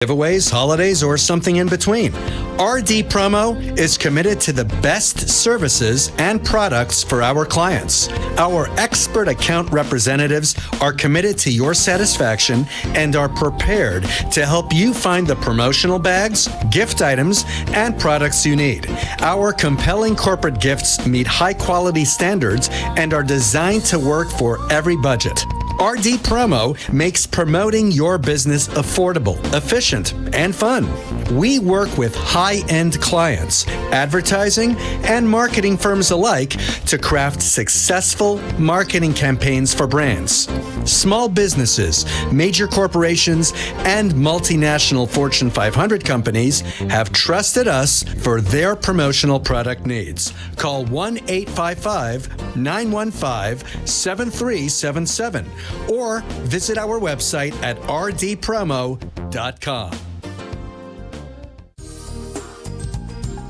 Giveaways, holidays, or something in between. RD Promo is committed to the best services and products for our clients. Our expert account representatives are committed to your satisfaction and are prepared to help you find the promotional bags, gift items, and products you need. Our compelling corporate gifts meet high-quality standards and are designed to work for every budget. RD Promo makes promoting your business affordable, efficient, and fun. We work with high-end clients, advertising, and marketing firms alike to craft successful marketing campaigns for brands. Small businesses, major corporations, and multinational Fortune 500 companies have trusted us for their promotional product needs. Call 1-855-915-7377 or visit our website at rdpromo.com.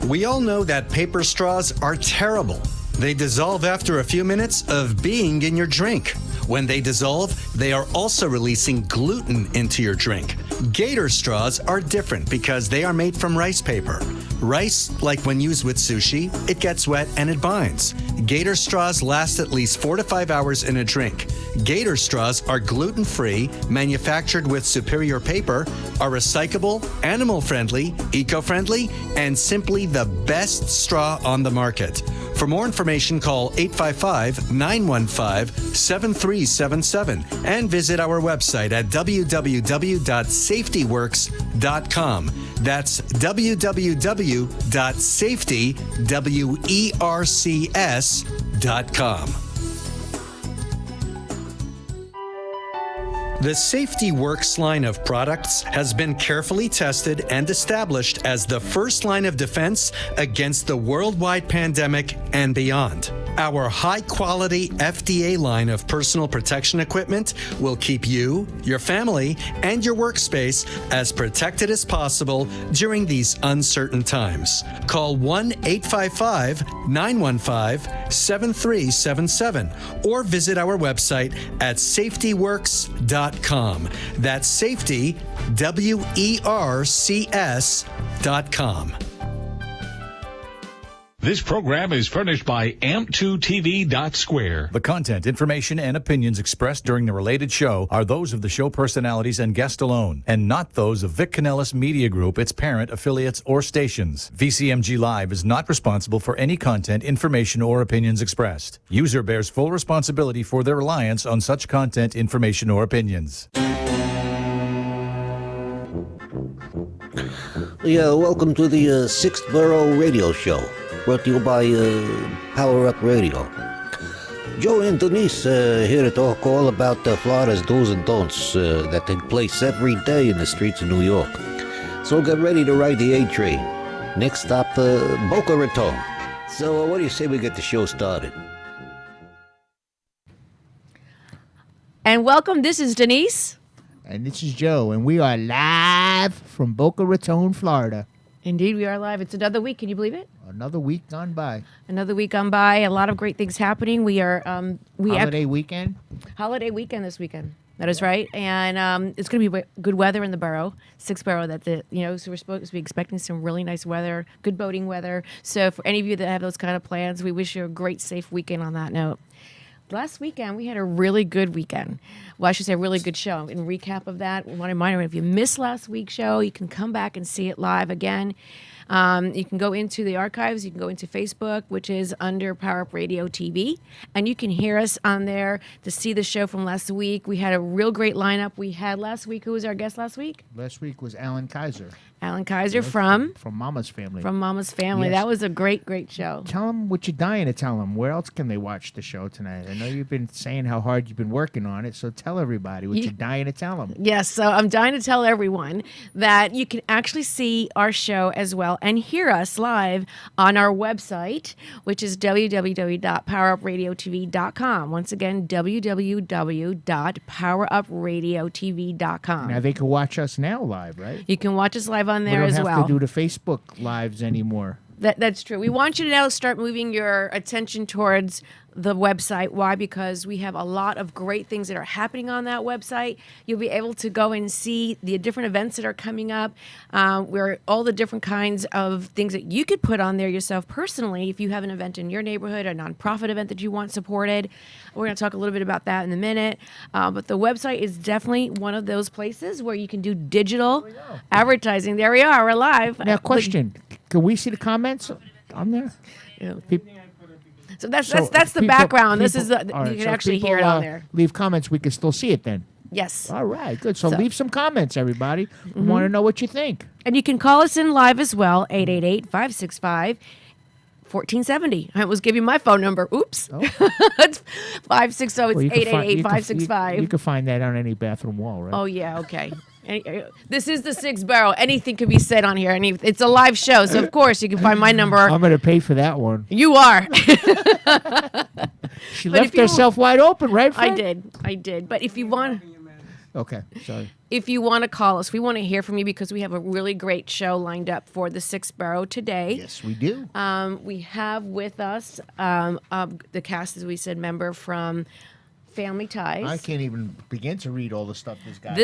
We all know that paper straws are terrible. They dissolve after a few minutes of being in your drink. When they dissolve, they are also releasing gluten into your drink. Gator straws are different because they are made from rice paper. Rice, like when used with sushi, it gets wet and it binds. Gator straws last at least 4 to 5 hours in a drink. Gator straws are gluten-free, manufactured with superior paper, are recyclable, animal-friendly, eco-friendly, and simply the best straw on the market. For more information, call 855-915-7377 and visit our website at www.safetyworks.com. That's www.safetyworks.com. The Safety Works line of products has been carefully tested and established as the first line of defense against the worldwide pandemic and beyond. Our high-quality FDA line of personal protection equipment will keep you, your family, and your workspace as protected as possible during these uncertain times. Call 1-855-915-7377 or visit our website at safetyworks.com. That's safety, WERCS.com. This program is furnished by amp2tv.square. The content, information, and opinions expressed during the related show are those of the show personalities and guest alone, and not those of Vic Canellis Media Group, its parent, affiliates, or stations. VCMG Live is not responsible for any content, information, or opinions expressed. User bears full responsibility for their reliance on such content, information, or opinions. Yeah, welcome to the 6th Borough Radio Show, brought to you by Power Up Radio. Joe and Denise here to talk all about Florida's do's and don'ts that take place every day in the streets of New York. So get ready to ride the A train. Next stop, Boca Raton. So what do you say we get the show started? And welcome, this is Denise. And this is Joe, and we are live from Boca Raton, Florida. Indeed, we are live. It's another week. Can you believe it? Another week gone by. Another week gone by. A lot of great things happening. We are Holiday weekend. Holiday weekend this weekend. That is right. And it's going to be good weather in the borough, 6th Borough. So we're supposed to be expecting some really nice weather, good boating weather. So for any of you that have those kind of plans, we wish you a great, safe weekend on that note. Last weekend, we had a really good weekend. Well, I should say a really good show. In recap of that, I want to remind you, if you missed last week's show, you can come back and see it live again. You can go into the archives. You can go into Facebook, which is under Power Up Radio TV, and you can hear us on there to see the show from last week. We had a real great lineup. We had last week. Who was our guest last week? Last week was Alan Kaiser. Alan Kaiser from Mama's Family. From Mama's Family. Yes. That was a great, great show. Tell them what you're dying to tell them. Where else can they watch the show tonight? I know you've been saying how hard you've been working on it, so tell everybody what you're dying to tell them. Yes, so I'm dying to tell everyone that you can actually see our show as well and hear us live on our website, which is www.powerupradiotv.com. Once again, www.powerupradiotv.com. Now they can watch us now live, right? You can watch us live on there as well. We don't have to do the Facebook lives anymore. That's true. We want you to now start moving your attention towards the website. Why? Because we have a lot of great things that are happening on that website. You'll be able to go and see the different events that are coming up, where all the different kinds of things that you could put on there yourself personally if you have an event in your neighborhood, a nonprofit event that you want supported. We're going to talk a little bit about that in a minute. But the website is definitely one of those places where you can do digital advertising. There we are. We're live. Now, question: can we see the comments on there? So that's the background. This is you can actually hear it on there. Leave comments. We can still see it then. Yes. All right, good. So leave some comments, everybody. We want to know what you think. And you can call us in live as well, 888-565-1470. I almost gave you my phone number. Oops. Oh. It's 560. Well, It's 888-565. You can find that on any bathroom wall, right? Oh, yeah, okay. This is the Sixth Borough. Anything could be said on here. It's a live show, so of course you can find my number. I'm going to pay for that one. You are. She left herself wide open, right, I Fred? did. But if you want... Okay, sorry. If you want to call us, we want to hear from you because we have a really great show lined up for the Sixth Borough today. Yes, we do. We have with us the cast, as we said, member from Family Ties. I can't even begin to read all the stuff this guy.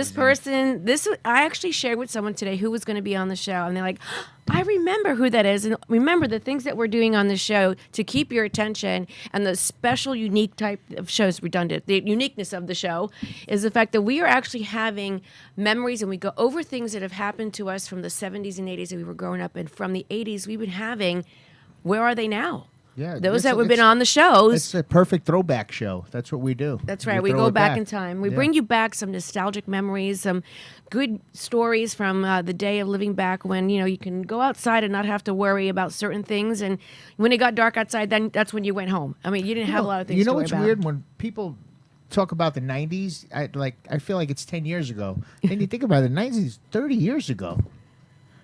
I actually shared with someone today who was going to be on the show, and they're like, I remember who that is, and remember the things that we're doing on the show to keep your attention, and the special, unique type of shows, redundant, the uniqueness of the show is the fact that we are actually having memories, and we go over things that have happened to us from the 70s and 80s that we were growing up, and from the 80s we've been having, where are they now? Yeah, those that have been on the shows. It's a perfect throwback show. That's what we do. That's right. We go back in time. We bring you back some nostalgic memories, some good stories from the day of living back when, you can go outside and not have to worry about certain things. And when it got dark outside, then that's when you went home. I mean, you didn't have a lot of things to worry about. You know what's weird? When people talk about the 90s, I feel like it's 10 years ago. Then you think about it, the 90s is 30 years ago.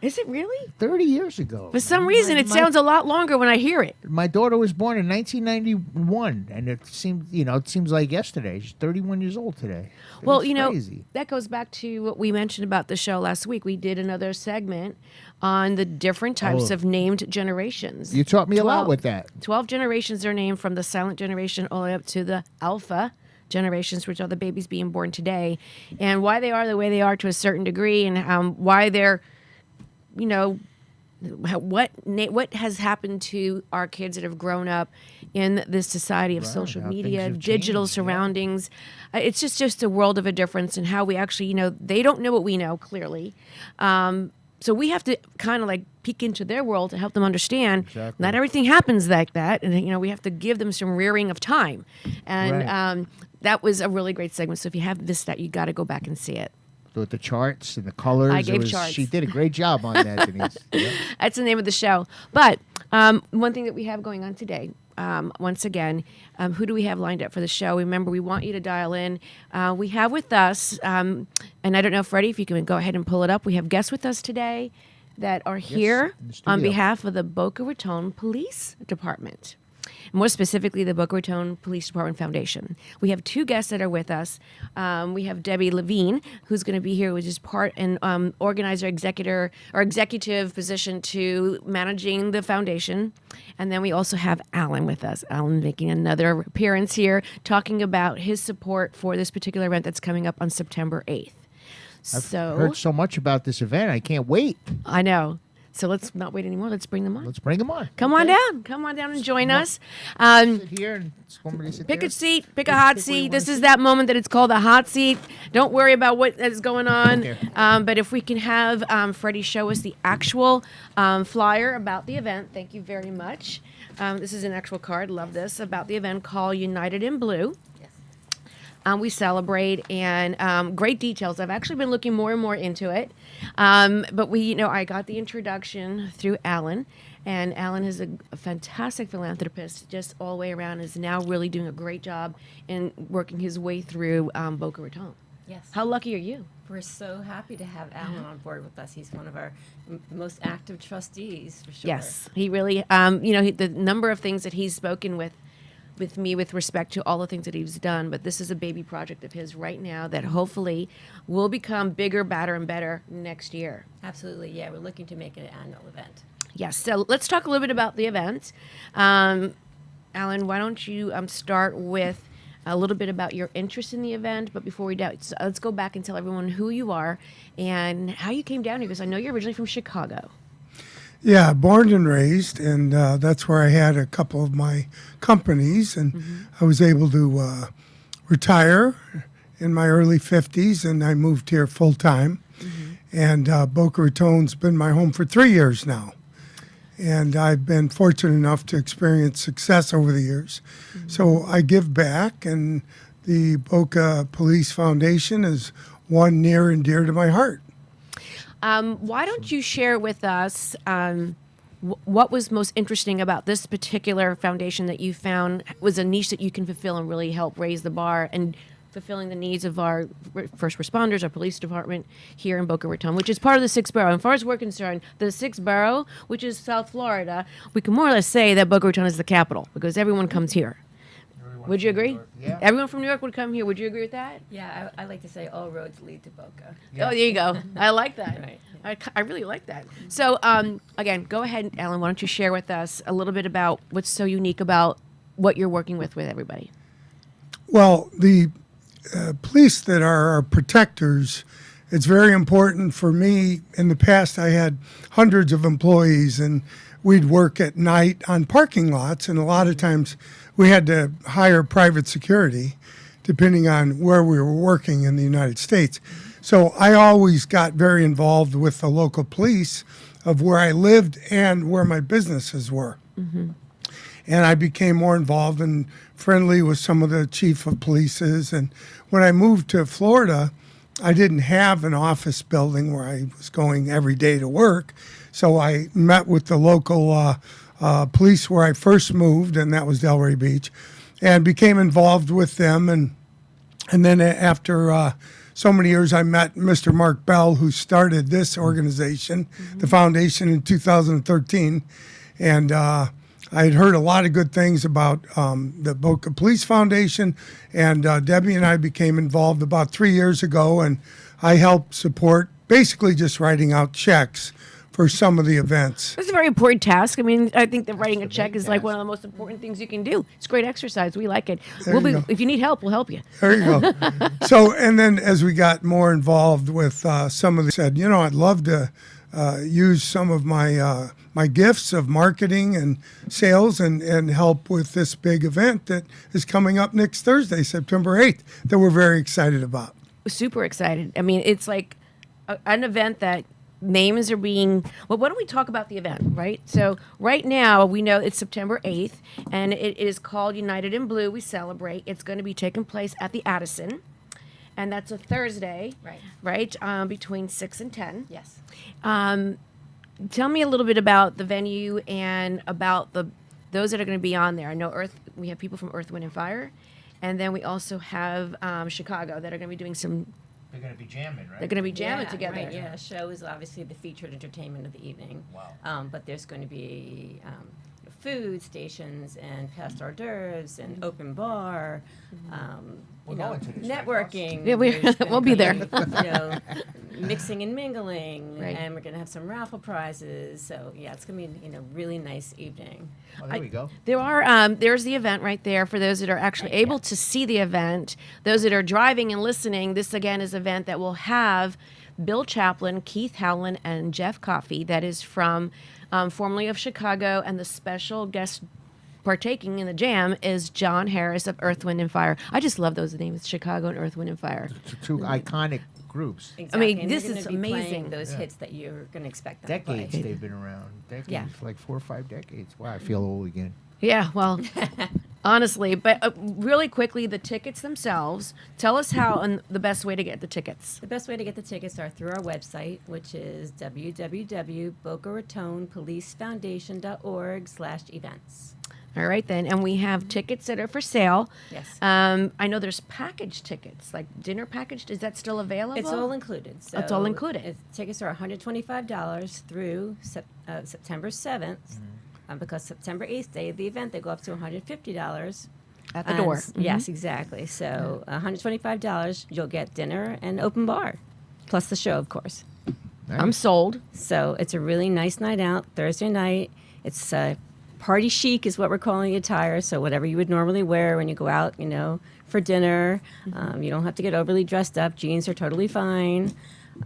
Is it really? 30 years ago. For some reason, it sounds a lot longer when I hear it. My daughter was born in 1991, and it seems like yesterday. She's 31 years old today. Well, crazy. That goes back to what we mentioned about the show last week. We did another segment on the different types of named generations. You taught me a lot with that. 12 generations are named, from the silent generation all the way up to the alpha generations, which are the babies being born today, and why they are the way they are to a certain degree, and why they're what has happened to our kids that have grown up in this society of social media, digital surroundings. It's just a world of a difference, and how we actually, they don't know what we know, clearly. So we have to kind of like peek into their world to help them understand not everything happens like that. And, we have to give them some rearing of time. And that was a really great segment. So if you have missed that, you got to go back and see it. With the charts and the colors. I gave charts. She did a great job on that, Denise. Yeah. That's the name of the show. But one thing that we have going on today, once again, who do we have lined up for the show? Remember, we want you to dial in. We have with us, and I don't know, Freddie, if you can go ahead and pull it up. We have guests with us today that are here on behalf of the Boca Raton Police Department. More specifically, the Boca Raton Police Department Foundation. We have two guests that are with us. We have Debbie Levine, who's going to be here, which is part and organizer, executive position to managing the foundation. And then we also have Alan with us. Alan making another appearance here, talking about his support for this particular event that's coming up on September 8th. I've heard so much about this event. I can't wait. I know. So let's not wait anymore. Let's bring them on. Let's bring them on. Come on down. Come on down and join us. Sit here and somebody sit pick there. A seat. Pick a hot seat. This is that moment that it's called a hot seat. Don't worry about what is going on. But if we can have Freddie show us the actual flyer about the event. Thank you very much. This is an actual card. Love this. About the event called United in Blue. We celebrate, and great details. I've actually been looking more and more into it. But I got the introduction through Alan, and Alan is a fantastic philanthropist, just all the way around, is now really doing a great job in working his way through Boca Raton. Yes. How lucky are you? We're so happy to have Alan on board with us. He's one of our most active trustees, for sure. Yes, he really, the number of things that he's spoken with me with respect to all the things that he's done, but this is a baby project of his right now that hopefully will become bigger, badder, and better next year. Absolutely, yeah. We're looking to make it an annual event. Yes. So let's talk a little bit about the event. Alan, why don't you start with a little bit about your interest in the event? But before we do, let's go back and tell everyone who you are and how you came down here, because I know you're originally from Chicago. Yeah, born and raised, and that's where I had a couple of my companies, and I was able to retire in my early 50s, and I moved here full time. And Boca Raton's been my home for 3 years now. And I've been fortunate enough to experience success over the years. So I give back, and the Boca Police Foundation is one near and dear to my heart. Why don't you share with us what was most interesting about this particular foundation that you found was a niche that you can fulfill and really help raise the bar and fulfilling the needs of our first responders, our police department here in Boca Raton, which is part of the 6th Borough. And as far as we're concerned, the 6th Borough, which is South Florida, we can more or less say that Boca Raton is the capital because everyone comes here. Would you agree? Yeah. Everyone from New York would come here. Would you agree with that? Yeah, I like to say all roads lead to Boca. Oh, there you go. I like that. Right. I really like that. So, again, go ahead, Alan. Why don't you share with us a little bit about what's so unique about what you're working with everybody? Well, the police that are our protectors, it's very important for me. In the past, I had hundreds of employees, and we'd work at night on parking lots, and a lot of times we had to hire private security depending on where we were working in the United States. So I always got very involved with the local police of where I lived and where my businesses were. And I became more involved and friendly with some of the chief of polices. And when I moved to Florida, I didn't have an office building where I was going every day to work. So I met with the local police where I first moved, and that was Delray Beach, and became involved with them. And then after so many years, I met Mr. Mark Bell, who started this organization, the foundation, in 2013. And I had heard a lot of good things about the Boca Police Foundation, and Debbie and I became involved about 3 years ago, and I helped support basically just writing out checks for some of the events. It's a very important task. I mean, I think that writing a check is like one of the most important things you can do. It's great exercise. We like it. If you need help, we'll help you. There you go. So, and then as we got more involved with some of the, said, I'd love to use some of my my gifts of marketing and sales and help with this big event that is coming up next Thursday, September 8th, that we're very excited about. Super excited. I mean, it's like an event that names are being, well, why don't we talk about the event, right? So right now we know it's September 8th, and it is called United in Blue. We celebrate. It's going to be taking place at the Addison, and that's a Thursday, right? Between 6 and 10. Yes. Tell me a little bit about the venue and about those that are going to be on there. I know we have people from Earth, Wind, and Fire, and then we also have Chicago that are going to be doing some. They're going to be jamming, right? They're going to be jamming Yeah, together. Right, yeah, show is obviously the featured entertainment of the evening. Wow. But there's going to be food stations and past hors d'oeuvres and open bar. We're going to this, right, networking. Yeah, There's gonna we'll be there. Mixing and mingling, Right. and we're going to have some raffle prizes. So yeah, it's going to be really nice evening. Oh, there we go. There are there's the event right there for those that are actually able to see the event. Those that are driving and listening, this again is an event that will have Bill Chaplin, Keith Howland, and Jeff Coffey. That is from formerly of Chicago, and the special guest partaking in the jam is John Harris of Earth, Wind, and Fire. I just love those names, Chicago and Earth, Wind, and Fire. Two iconic groups. Exactly. mean, and this they're is gonna be playing amazing. Those Yeah. hits that you're going to expect them to play. Decades they've been around. Decades, Yeah. like 4 or 5 decades. Wow, I feel old again. Yeah, well, honestly, but really quickly, the tickets themselves. Tell us how and the best way to get the tickets. The best way to get the tickets are through our website, which is www.bocaratonpolicefoundation.org/events. All right, then, and we have tickets that are for sale. Yes. I know there's package tickets, like dinner package. Is that still available? It's all included. So It's all included. Tickets are $125 through September 7th. Because September 8th, day of the event, they go up to $150. At the door. Yes, exactly. So $125, you'll get dinner and open bar, plus the show, of course. I'm sold. So it's a really nice night out, Thursday night. It's party chic is what we're calling the attire. So whatever you would normally wear when you go out, for dinner. You don't have to get overly dressed up. Jeans are totally fine.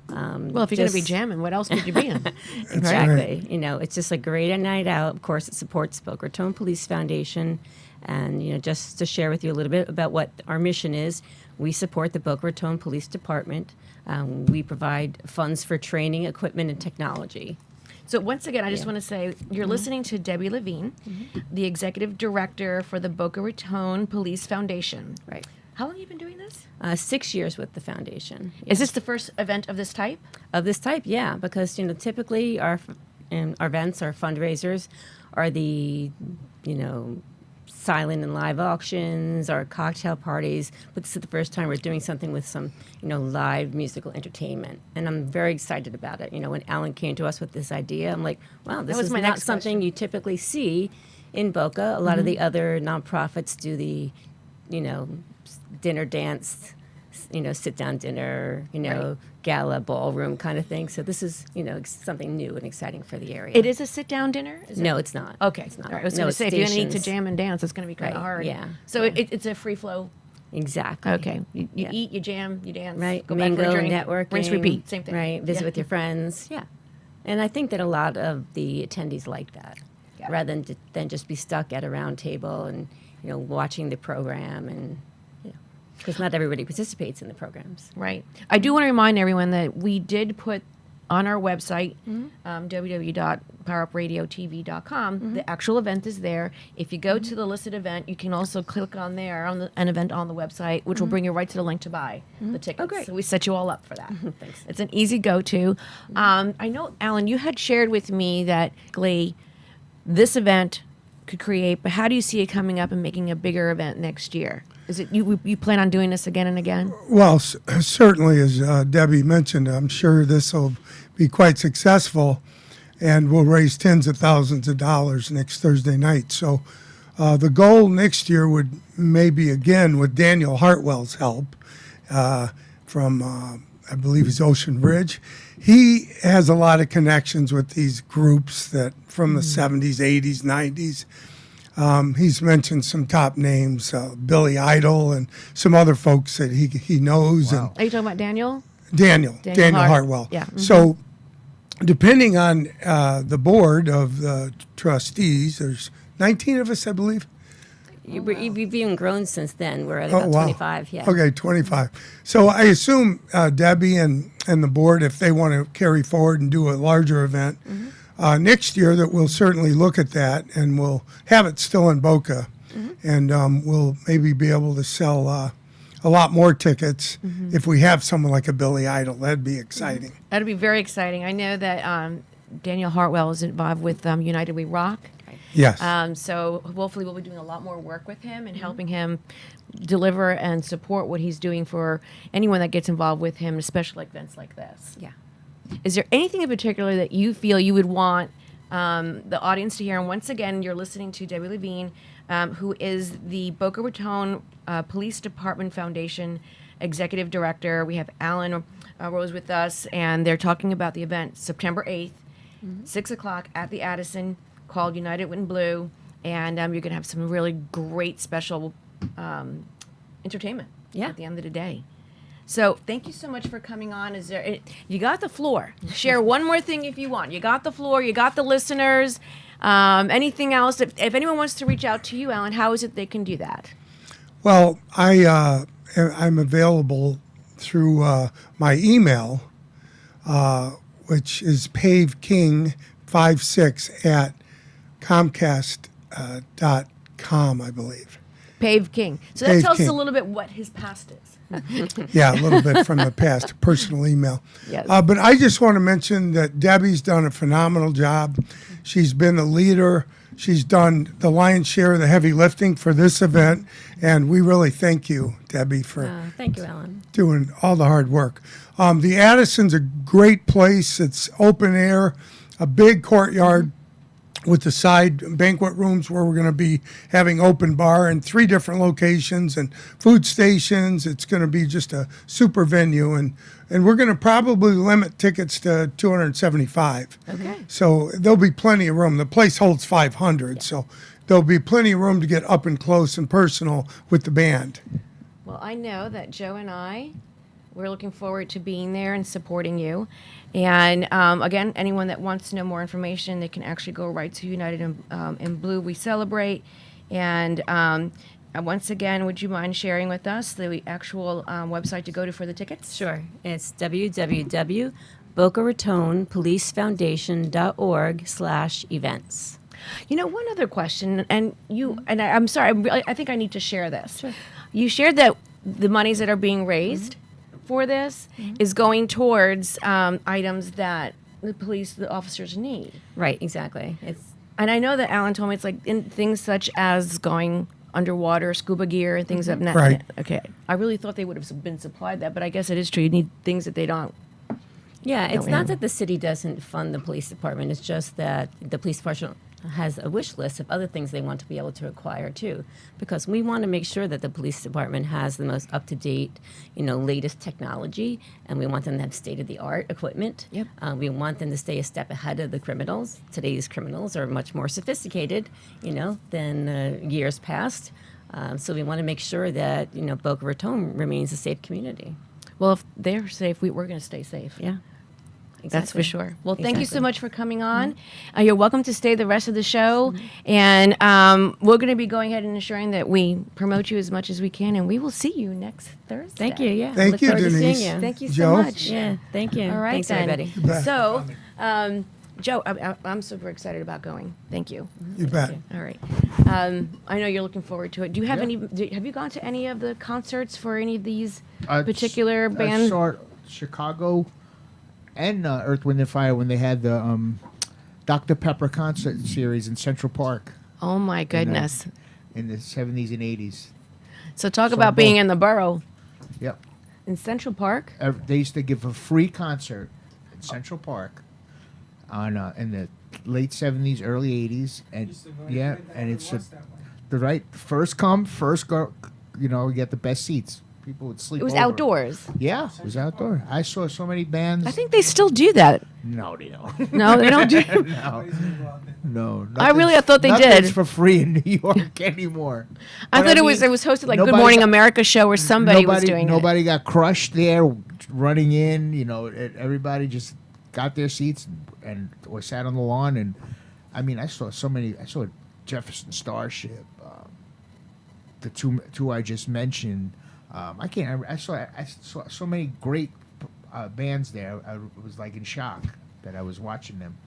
Well, if you're going to be jamming, what else would you be in? Exactly. It's just a great night out. Of course, it supports Boca Raton Police Foundation. And, just to share with you a little bit about what our mission is, we support the Boca Raton Police Department. We provide funds for training, equipment, and technology. So once again, I just want to say you're listening to Debbie Levine, the executive director for the Boca Raton Police Foundation. Right. How long have you been doing this? 6 years with the foundation. Is this the first event of this type? Of this type, yeah, because typically our events, our fundraisers, are the silent and live auctions, our cocktail parties. But this is the first time we're doing something with some live musical entertainment, and I'm very excited about it. When Alan came to us with this idea, I'm like, wow, this was is my not next something question. you typically see in Boca. A lot of the other nonprofits do the dinner dance, sit down dinner, Right. gala ballroom kind of thing. So this is, something new and exciting for the area. It is a sit-down dinner? Is No, it? it's not. Okay. It's not. All right. I was No, going to it's say, if you're going to need to stations. jam and dance, it's going to be kind of Right, hard. yeah, So yeah. it's a free flow. Exactly. Okay. You Yeah. eat, you jam, you dance. Right. Go back for Mingle, a drink. networking. Rinse, repeat. Same thing. Right. Visit Yeah. with your friends. Yeah. And I think that a lot of the attendees like that, Yeah. rather than just be stuck at a round table and watching the program, and because not everybody participates in the programs. Right. I do want to remind everyone that we did put on our website, www.powerupradiotv.com, the actual event is there. If you go to the listed event, you can also click on there on an event on the website, which will bring you right to the link to buy the tickets. Oh, great. So we set you all up for that. Thanks. It's an easy go-to. I know, Alan, you had shared with me that this event could create, but how do you see it coming up and making a bigger event next year? Is it you plan on doing this again and again? Well, certainly, as Debbie mentioned, I'm sure this will be quite successful, and we'll raise tens of thousands of dollars next Thursday night. So the goal next year would maybe, again, with Daniel Hartwell's help from, I believe he's Ocean Ridge. He has a lot of connections with these groups that from the 70s, 80s, 90s. He's mentioned some top names, Billy Idol and some other folks that he knows. Wow. Are you talking about Daniel? And Daniel Hartwell. Yeah. So depending on the board of the trustees, there's 19 of us, I believe. You've even grown since then. We're at Oh, about wow. 25. Yeah. Okay, 25. So I assume Debbie and the board, if they want to carry forward and do a larger event next year, that we'll certainly look at that, and we'll have it still in Boca, and we'll maybe be able to sell a lot more tickets if we have someone like a Billy Idol. That'd be exciting. That'd be very exciting. I know that Daniel Hartwell is involved with United We Rock. Yes. So hopefully we'll be doing a lot more work with him and helping him deliver and support what he's doing for anyone that gets involved with him, especially like events like this. Yeah. Is there anything in particular that you feel you would want the audience to hear? And once again, you're listening to Debbie Levine, who is the Boca Raton Police Department Foundation Executive Director. We have Alan Rose with us, and they're talking about the event September 8th, 6 o'clock at the Addison, called United in Blue, and you're going to have some really great special entertainment at the end of the day. So thank you so much for coming on. You got the floor. Share one more thing if you want. You got the floor. You got the listeners. Anything else? If anyone wants to reach out to you, Alan, how is it they can do that? Well, I'm available through my email, which is paveking56 at Comcast.com, I believe. Pave King. So that Pave tells us King. a little bit what his past is. Yeah, a little bit from the past, personal email. Yes. But I just want to mention that Debbie's done a phenomenal job. She's been the leader. She's done the lion's share of the heavy lifting for this event, and we really thank you, Debbie, for Thank you, Alan. doing all the hard work. The Addison's a great place. It's open air, a big courtyard with the side banquet rooms where we're going to be having open bar in 3 different locations and food stations. It's going to be just a super venue, and and we're going to probably limit tickets to 275. Okay. So there'll be plenty of room. The place holds 500, so there'll be plenty of room to get up and close and personal with the band. Well, I know that Joe and we're looking forward to being there and supporting you. And again, anyone that wants to know more information, they can actually go right to United in Blue We Celebrate. And once again, would you mind sharing with us the actual website to go to for the tickets? Sure. It's www.bocaratonpolicefoundation.org/events. You know, one other question, and I'm sorry, I think I need to share this. Sure. You shared that the monies that are being raised for this is going towards items that the officers need. Right, exactly. And I know that Alan told me it's like in things such as going underwater, scuba gear, and things of that. Right. Okay. I really thought they would have been supplied that, but I guess it is true. You need things that they don't. Yeah, it's we not have. that the city doesn't fund the police department. It's just that the police department has a wish list of other things they want to be able to acquire too, because we want to make sure that the police department has the most up-to-date, latest technology, and we want them to have state-of-the-art equipment. Yep. We want them to stay a step ahead of the criminals. Today's criminals are much more sophisticated, than years past. So we want to make sure that Boca Raton remains a safe community. Well, if they're safe, we're going to stay safe. Yeah. That's for Exactly. sure. Well, thank you so Exactly. much for coming on. You're welcome to stay the rest of the show. And we're going to be going ahead and ensuring that we promote you as much as we can. And we will see you next Thursday. Thank you. Yeah. Thank Look you, forward to Denise. seeing you. Thank you so Joe? much. Yeah. Thank you. All right, Thanks, then. everybody. bet. So, Joe, I'm super excited about going. Thank you. You bet. All right. I know you're looking forward to it. Do you have have you gone to any of the concerts for any of these particular I bands? saw Chicago and Earth, Wind, and Fire when they had the Dr. Pepper concert series in Central Park Oh my goodness. in the 70s and 80s. So talk Saw about being both. in the borough. Yep. In Central Park? They used to give a free concert in Central Park on in the late 70s, early 80s, and and it's the right first come, first go. You get the best seats. People would sleep. It was over. outdoors. Yeah, it was outdoor. I saw so many bands. I think they still do that. No, they don't. No, they don't do. No. I really thought they nothing's did. for free in New York anymore. I But thought it mean, was hosted like Good nobody Morning got- America show where somebody was doing Nobody got crushed there, running in. Everybody just got their seats or sat on the lawn. And I mean, I saw so many. I saw Jefferson Starship, the two I just mentioned. I can't remember. I saw so many great bands there. I was like in shock that I was watching them.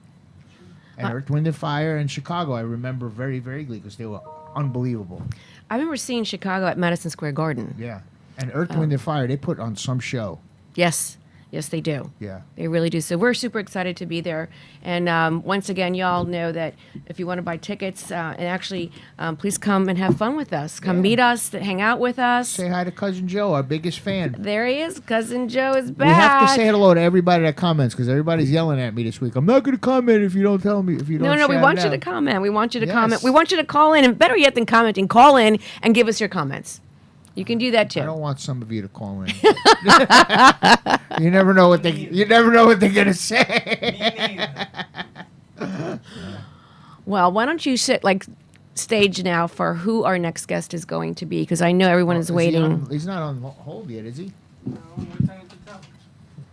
And Earth, Wind, and Fire in Chicago, I remember very, very vaguely because they were unbelievable. it. I remember seeing Chicago at Madison Square Garden. Yeah. And Earth, Wind, and Fire, they put on some show. Yes. Yes, they do. Yeah. They really do. So we're super excited to be there. And once again, y'all know that if you want to buy tickets and actually please come and have fun with us. Come meet us, hang out with us. Say hi to Cousin Joe, our biggest fan. There he is. Cousin Joe is back. We have to say hello to everybody that comments because everybody's yelling at me this week. I'm not going to comment if you don't tell me. If you don't. No, we shout want it you to out. comment. We want you to Yes. comment. We want you to call in, and better yet than commenting, call in and give us your comments. You can do that I too. don't want some of you to call in. You never know what they're gonna say. Well, why don't you stage now for who our next guest is going to be? Because I know everyone is waiting. He's not on hold yet, is he?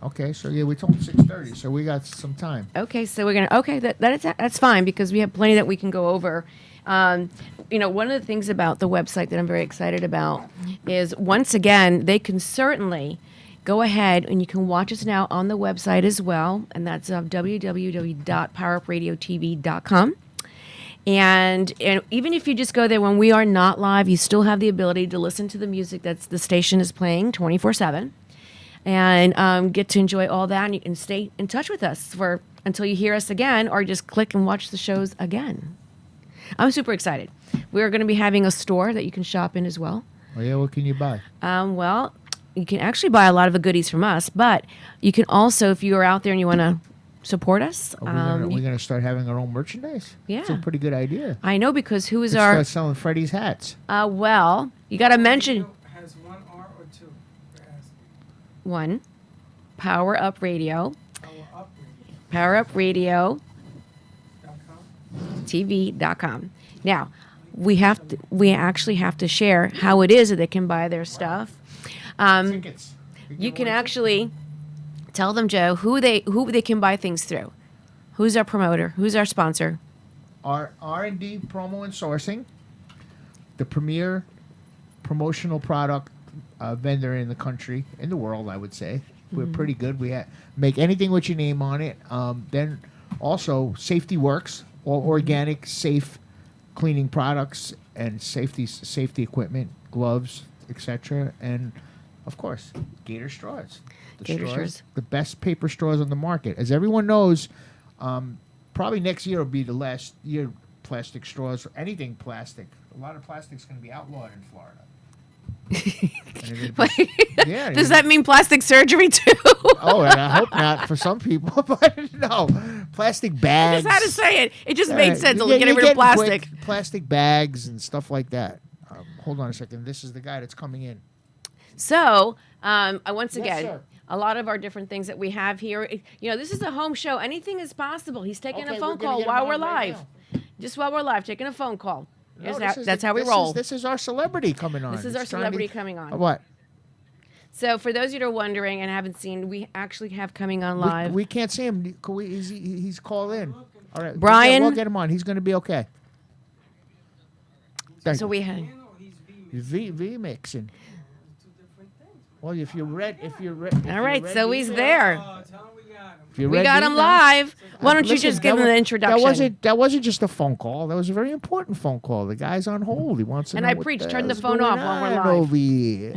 Okay, so yeah, we told him 6:30, so we got some time. Okay, so we're gonna. Okay, that's fine because we have plenty that we can go over. One of the things about the website that I'm very excited about is once again they can certainly go ahead and you can watch us now on the website as well, and that's www.powerupradiotv.com. And even if you just go there when we are not live, you still have the ability to listen to the music that's the station is playing 24/7, and get to enjoy all that. And you can stay in touch with us until you hear us again, or just click and watch the shows again. I'm super excited. We're going to be having a store that you can shop in as well. Oh yeah, what can you buy? Well, you can actually buy a lot of the goodies from us, but you can also, if you are out there and you want to support us, Are we gonna start having our own merchandise? It's a Yeah. pretty good idea. I know because who is Let's our start selling Freddy's hats. well, you got to mention Has one R or two? one. Power Up Radio. Power Up Radio. TV.com. Now, we actually have to share how it is that they can buy their stuff. Tickets. You can actually tell them, Joe, who they can buy things through. Who's our promoter? Who's our sponsor? Our R&D Promo and Sourcing, the premier promotional product vendor in the country, in the world, I would say. We're pretty good. We make anything with your name on it. Then also Safety Works, all organic, safe cleaning products and safety equipment, gloves, etc. And of course, Gator straws. The best paper straws on the market. As everyone knows, probably next year will be the last year plastic straws, anything plastic. A lot of plastic's going to be outlawed in Florida. Yeah, Does that mean plastic surgery too? Oh, and I hope not for some people, but no. Plastic bags. I just had to say it. It just made sense. Yeah, Getting rid of plastic. Plastic bags and stuff like that. Hold on a second. This is the guy that's coming in. So, once again, sir. a lot of our different things that we have here. This is a home show. Anything is possible. He's taking Okay, a phone we're gonna call get him while on we're right live. Just while we're live, taking a phone call. No, That's how we roll. This is our celebrity coming on. This is our It's trying celebrity to- coming on. What? So, for those of you that are wondering and haven't seen, we actually have coming on live. We can't see him. He's called in. All right, Brian? we'll get him on. He's going to be okay. Thank So you. we had. V mixing. Well, if you're ready. All right, so he's there. We got him now. live. Why don't you Listen, just give him the introduction? That wasn't just a phone call. That was a very important phone call. The guy's on hold. He wants to And know I what preach, the turn the hell's phone going off while we're on live. over here.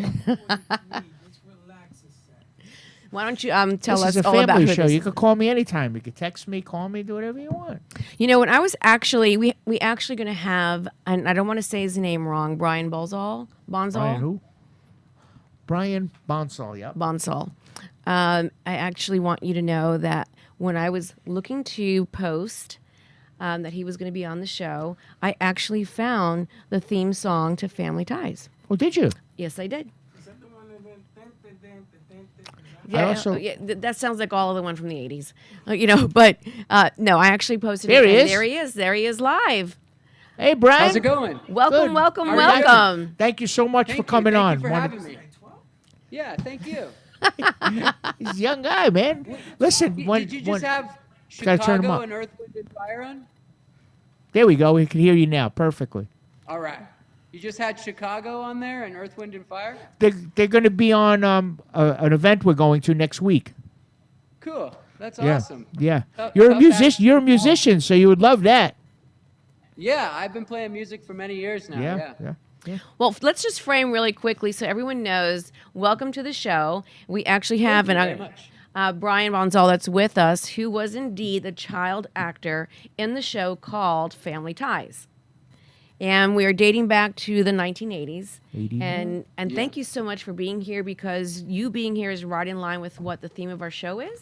Why don't you tell This us is a all about family who show. this You is? can call me anytime. You can text me, call me, do whatever you want. When I was actually, we actually going to have, and I don't want to say his name wrong, Brian Bonzal. Brian who? Brian Bonsall, yep. Bonsall. I actually want you to know that when I was looking to post that he was going to be on the show, I actually found the theme song to Family Ties. Oh, did you? Yes, I did. I also- that sounds like all of the one from the 80s. But no, I actually posted There it. he and is. There he is. There he is live. Hey, Brian. How's it going? Welcome, Good. welcome, How are you welcome. Thank you so much for coming thank on. You for Wanted- having me. Yeah, thank you. He's a young guy, man. Listen, Did you just have Gotta turn 'em Chicago up. and Earth, Wind, and Fire on? There we go. We can hear you now perfectly. All right. You just had Chicago on there and Earth, Wind, and Fire? They're going to be on an event we're going to next week. Cool. That's Yeah, awesome. yeah. Tough- You're a tough musician. act. You're a musician, so you would love that. Yeah, I've been playing music for many years now. Yeah. Well, let's just frame really quickly so everyone knows. Welcome to the show. We actually have Thank you very much. Brian Bonzal that's with us, who was indeed the child actor in the show called Family Ties. And we are dating back to the 1980s. 89. And thank you so much for being here, because you being here is right in line with what the theme of our show is.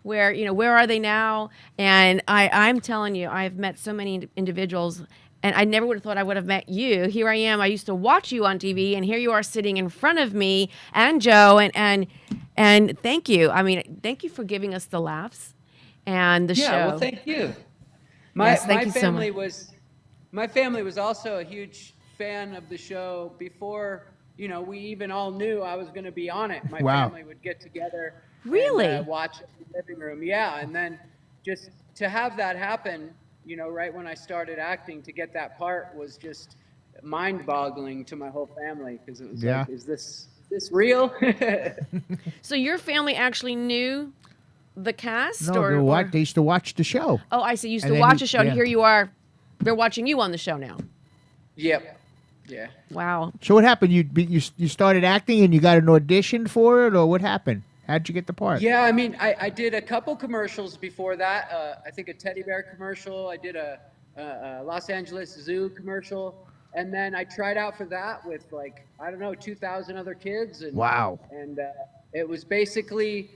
Where are they now? And I'm telling you, I've met so many individuals, and I never would have thought I would have met you. Here I am. I used to watch you on TV, and here you are sitting in front of me and Joe. And thank you. I mean, thank you for giving us the laughs and the show. Yeah, well, thank you. My, Yes, thank my you so family much. my family was also a huge fan of the show before, we even all knew I was going to be on it. My Wow. family would get together Really? and watch it in the living room. Yeah, and then just to have that happen, right when I started acting, to get that part was just mind-boggling to my whole family, because it was Yeah. like, is this real? So your family actually knew the cast? No, they used to watch the show. Oh, I see. You used And to then watch you- a show, and yeah. here you are. They're watching you on the show now. Yep. Yeah. Wow. So what happened? You started acting and you got an audition for it, or what happened? How'd you get the part? Yeah, I mean, I did a couple commercials before that. I think a teddy bear commercial. I did a Los Angeles Zoo commercial. And then I tried out for that with 2,000 other kids. And, Wow. And it was basically,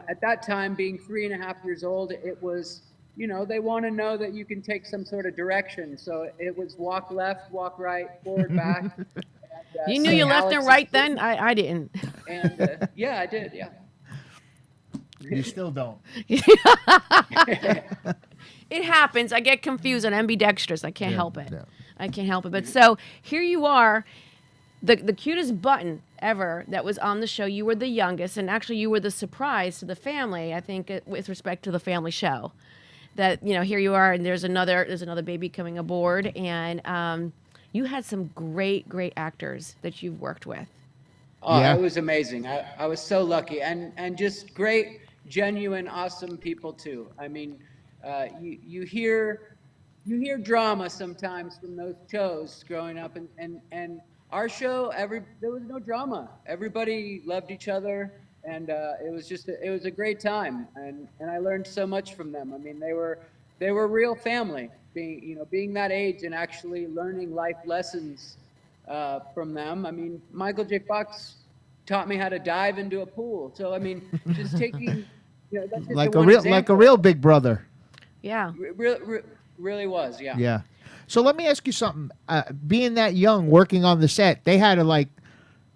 at that time, being 3.5 years old, it was, they want to know that you can take some sort of direction. So it was walk left, walk right, forward, back. And, You knew so you left and Alex right is- then? I didn't. And yeah, I did, yeah. You still don't. It happens. I get confused and ambidextrous. I can't help it. yeah. I can't help it. But so here you are, the cutest button ever that was on the show. You were the youngest, and actually you were the surprise to the family, I think, with respect to the family show. That, you know, here you are, and there's another baby coming aboard, and you had some great actors that you've worked with. Oh, Yeah. it was amazing. I was so lucky, and just great, genuine, awesome people too. I mean, you hear drama sometimes from those shows growing up, and our show, there was no drama. Everybody loved each other, and it was a great time, and I learned so much from them. I mean, they were real family, being that age and actually learning life lessons from them. I mean, Michael J. Fox taught me how to dive into a pool. So I mean, just taking, that's just Like one a example. real big brother. Yeah. Really was, yeah. Yeah. So let me ask you something. Being that young, working on the set, they had to like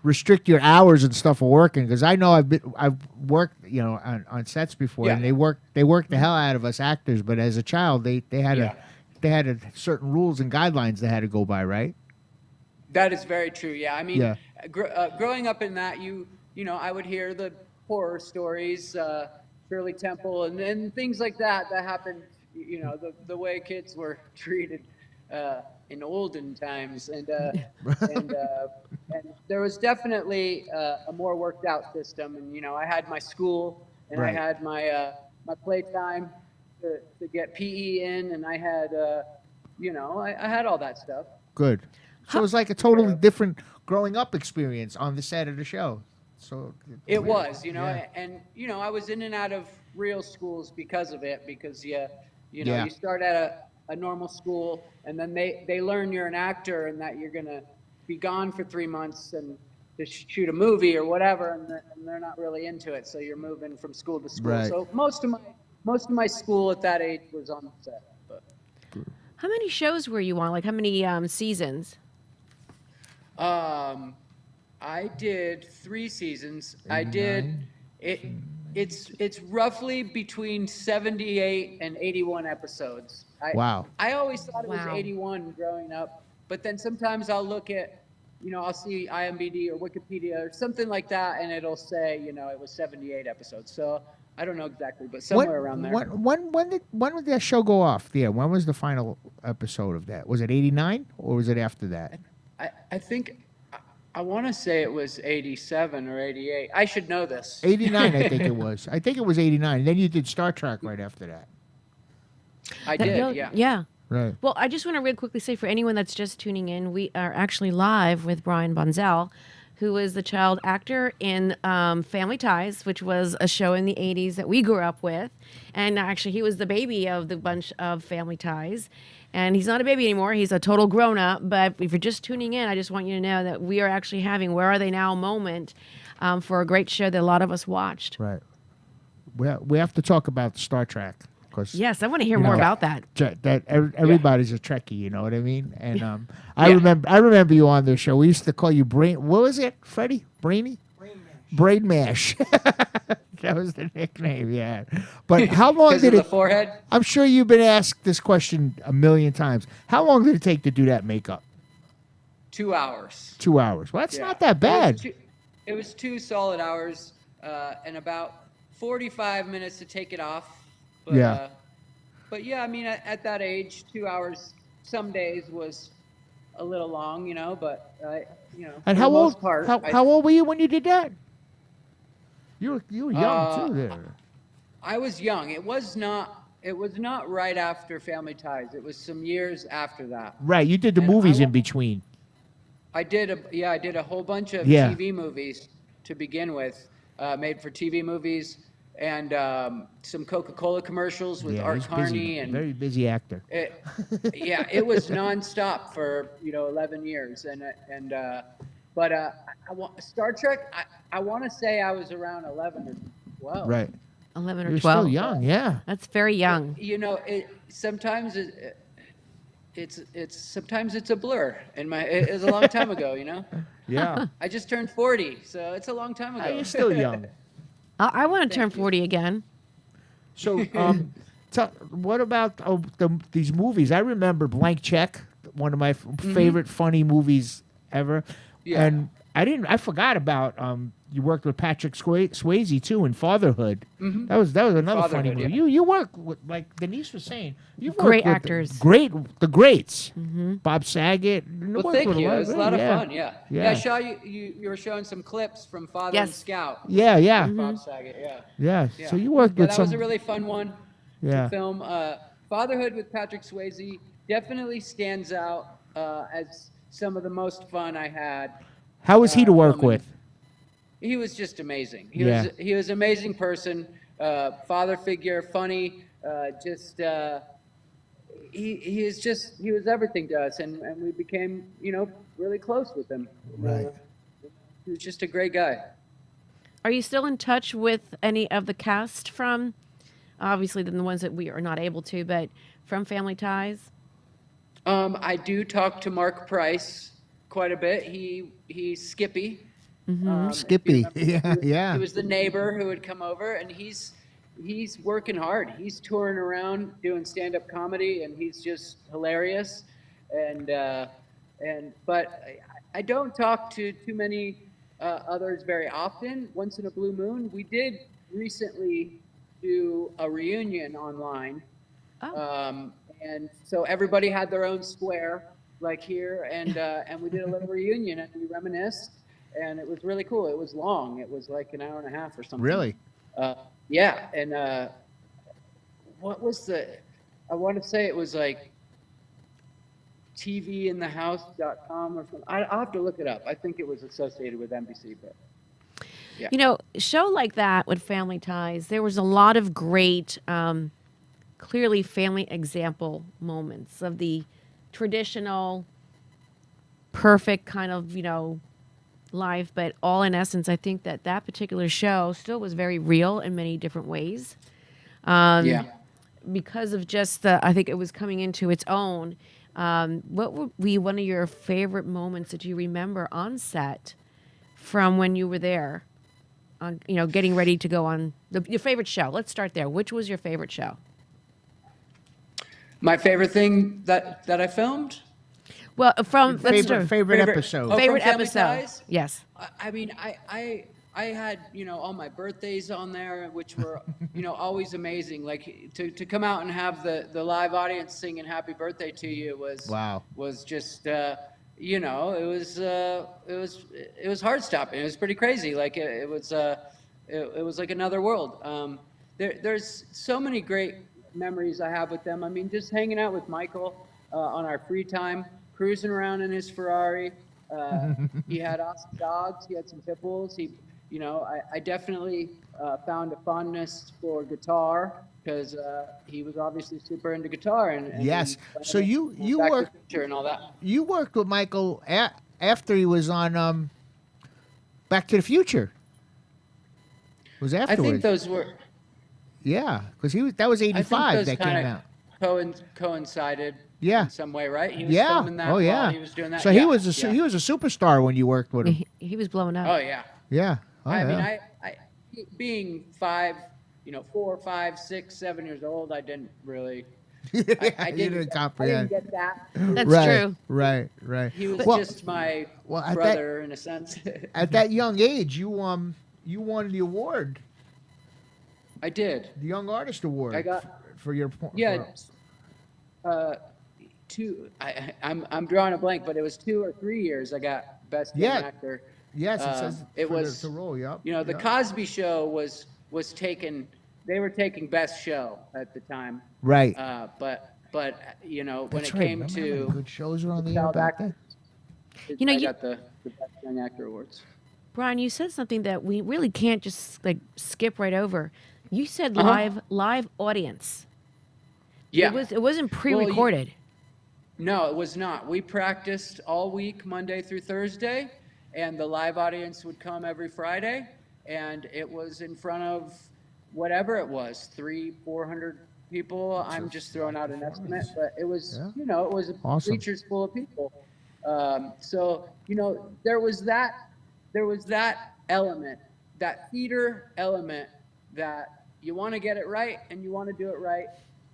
restrict your hours and stuff of working, because I know I've worked on sets before, Yeah. and they worked the hell out of us actors. But as a child, they had certain rules and guidelines they had to go by, right? That is very true. Yeah, I mean, Yeah. Growing up in that, I would hear the horror stories, Shirley Temple, and things like that happened. The way kids were treated in olden times, and there was definitely a more worked out system. And I had my school, and Right. I had my playtime to get PE in, and I had I had all that stuff. Good. So it was like a totally different growing up experience on the set of the show. So It was, Yeah. and I was in and out of real schools because of it, because Yeah. you start at a normal school, and then they learn you're an actor and that you're gonna be gone for 3 months and to shoot a movie or whatever, and they're not really into it, so you're moving from school to school. Right. So most of my school at that age was on the set. But How many shows were you on? Like how many seasons? I did 3 seasons. I did it. It's roughly between 78 and 81 episodes. Wow. I always thought it was Wow. 81 growing up, but then sometimes I'll look at, I'll see IMDb or Wikipedia or something like that, and it'll say, it was 78 episodes. So I don't know exactly, but somewhere around there. When did that show go off? Yeah, when was the final episode of that? Was it 89 or was it after that? I think I want to say it was 87 or 88. I should know this. 89, I think it was. I think it was 89. And then you did Star Trek right after that. I That did, real- yeah. Yeah. Right. Well, I just want to real quickly say for anyone that's just tuning in, we are actually live with Brian Bonzel, who is the child actor in Family Ties, which was a show in the 80s that we grew up with. And actually, he was the baby of the bunch of Family Ties. And he's not a baby anymore. He's a total grown-up. But if you're just tuning in, I just want you to know that we are actually having Where Are They Now moment for a great show that a lot of us watched. Right. We have to talk about Star Trek. Yes, I want to hear more about that. Everybody's a Trekkie, you know what I mean? And I remember you on their show. We used to call you Brain. What was it, Freddie? Brainy? Brain Mash. That was the nickname, yeah. But how long Because did of it? the forehead? I'm sure you've been asked this question a million times. How long did it take to do that makeup? 2 hours. 2 hours. Well, that's Yeah. not that bad. It was 2 solid hours and about 45 minutes to take it off. But, Yeah. But yeah, I mean, at that age, 2 hours some days was a little long, but And for how the old? most part, How old were you when you did that? You were young too there. I was young. It was not right after Family Ties. It was some years after that. Right. You did the And movies I in wa- between. I did a whole bunch of Yeah. TV movies to begin with, made for TV movies, and some Coca-Cola commercials with Art he's Carney, busy. and Very busy actor. it was nonstop for 11 years, but Star Trek. I want to say I was around 11 or 12. Right. 11 or You're 12. still young, yeah. That's very young. Sometimes sometimes it's a blur. It was a long time ago, Yeah. I just turned 40, so it's a long time ago. You're still young. I want to turn 40 again. So, what about these movies? I remember Blank Check, one of my favorite funny movies ever. Yeah. And I forgot about you worked with Patrick Swayze too in Fatherhood. Mhm. That was another funny Fatherhood, movie. yeah. You work with, like Denise was saying, you worked Great with actors. the greats, Bob Saget. Well, thank you. It was a lot of fun. Yeah. Yeah. I saw you were showing some clips from Father and Yes. Scout. Yeah, yeah, Bob Saget. Yeah. yeah. Yeah. So you worked Yeah, with that some. was a really fun one Yeah. to film. Fatherhood with Patrick Swayze definitely stands out as some of the most fun I had. How was he to work filming. with? He was just amazing. He Yeah. was an amazing person, father figure, funny, he was everything to us, and we became really close with him. Right. He was just a great guy. Are you still in touch with any of the cast from, obviously, the ones that we are not able to, but from Family Ties? I do talk to Mark Price quite a bit. He's Skippy. Skippy. If you remember, Yeah. He was the neighbor who would come over, and he's working hard. He's touring around doing stand-up comedy, and he's just hilarious. But I don't talk to too many others very often. Once in a blue moon, we did recently do a reunion online. Oh. And so everybody had their own square, like here, and we did a little reunion, and we reminisced, and it was really cool. It was long. It was like an hour and a half or something. Really? Yeah, and what was I want to say it was like TVinthehouse.com or something. I'll have to look it up. I think it was associated with NBC, but yeah. A show like that with Family Ties, there was a lot of great, clearly family example moments of the traditional, perfect kind of, life, but all in essence, I think that particular show still was very real in many different ways. Yeah. Because of just I think it was coming into its own. What would be one of your favorite moments that you remember on set from when you were there? Getting ready to go on your favorite show. Let's start there. Which was your favorite show? My favorite thing that I filmed? Well, from let's Favorite start. episode. Oh, Favorite from Family episode. Ties? Yes. I mean, I had, all my birthdays on there, which were, always amazing. Like to come out and have the live audience singing "Happy Birthday" to you was just, it was heart stopping. It was pretty crazy. Like it was like another world. There's so many great memories I have with them. I mean, just hanging out with Michael on our free time, cruising around in his Ferrari. He had awesome dogs. He had some pit bulls. I definitely found a fondness for guitar because he was obviously super into guitar. And Yes. So you Back to worked the Future and all that. you worked with Michael after he was on Back to the Future. It was I afterwards. think those were. Yeah, because that was I think '85 those that came kinda out. coincided. Yeah. In some way, right? He was Yeah. filming that Oh while yeah. he was doing that. So Yeah, he was yeah. he was a superstar when you worked with him. He was blowing up. Oh yeah. Yeah. Oh, I mean, yeah. I being 4, 5, 6, 7 years old, I didn't really. I You didn't I comprehend. didn't get that. That's right, true. Right. He was Well- just my well, at that- brother in a sense. At that young age, you won the award, I did. the Young Artist Award. I got- for your Yeah. I'm drawing a blank, but it was 2 or 3 years I got Best Young Yeah. Actor. Yes, it says it for was the role. Yep. The yep. Cosby Show was taken. They were taking Best Show at the time. Right. But when That's it right. came Remember how many to good shows were on the air child back then. actors, You know, I you- got the Best Young Actor awards. Brian, you said something that we really can't just skip right over. You said Uh-huh. live audience. Yeah. It wasn't pre-recorded. No, it was not. We practiced all week, Monday through Thursday, and the live audience would come every Friday, and it was in front of whatever it was, 300-400 people. I'm just throwing out an estimate, but it was, Yeah. it was Awesome. bleachers full of people. So, there was that element that theater element that you want to get it right and you want to do it right.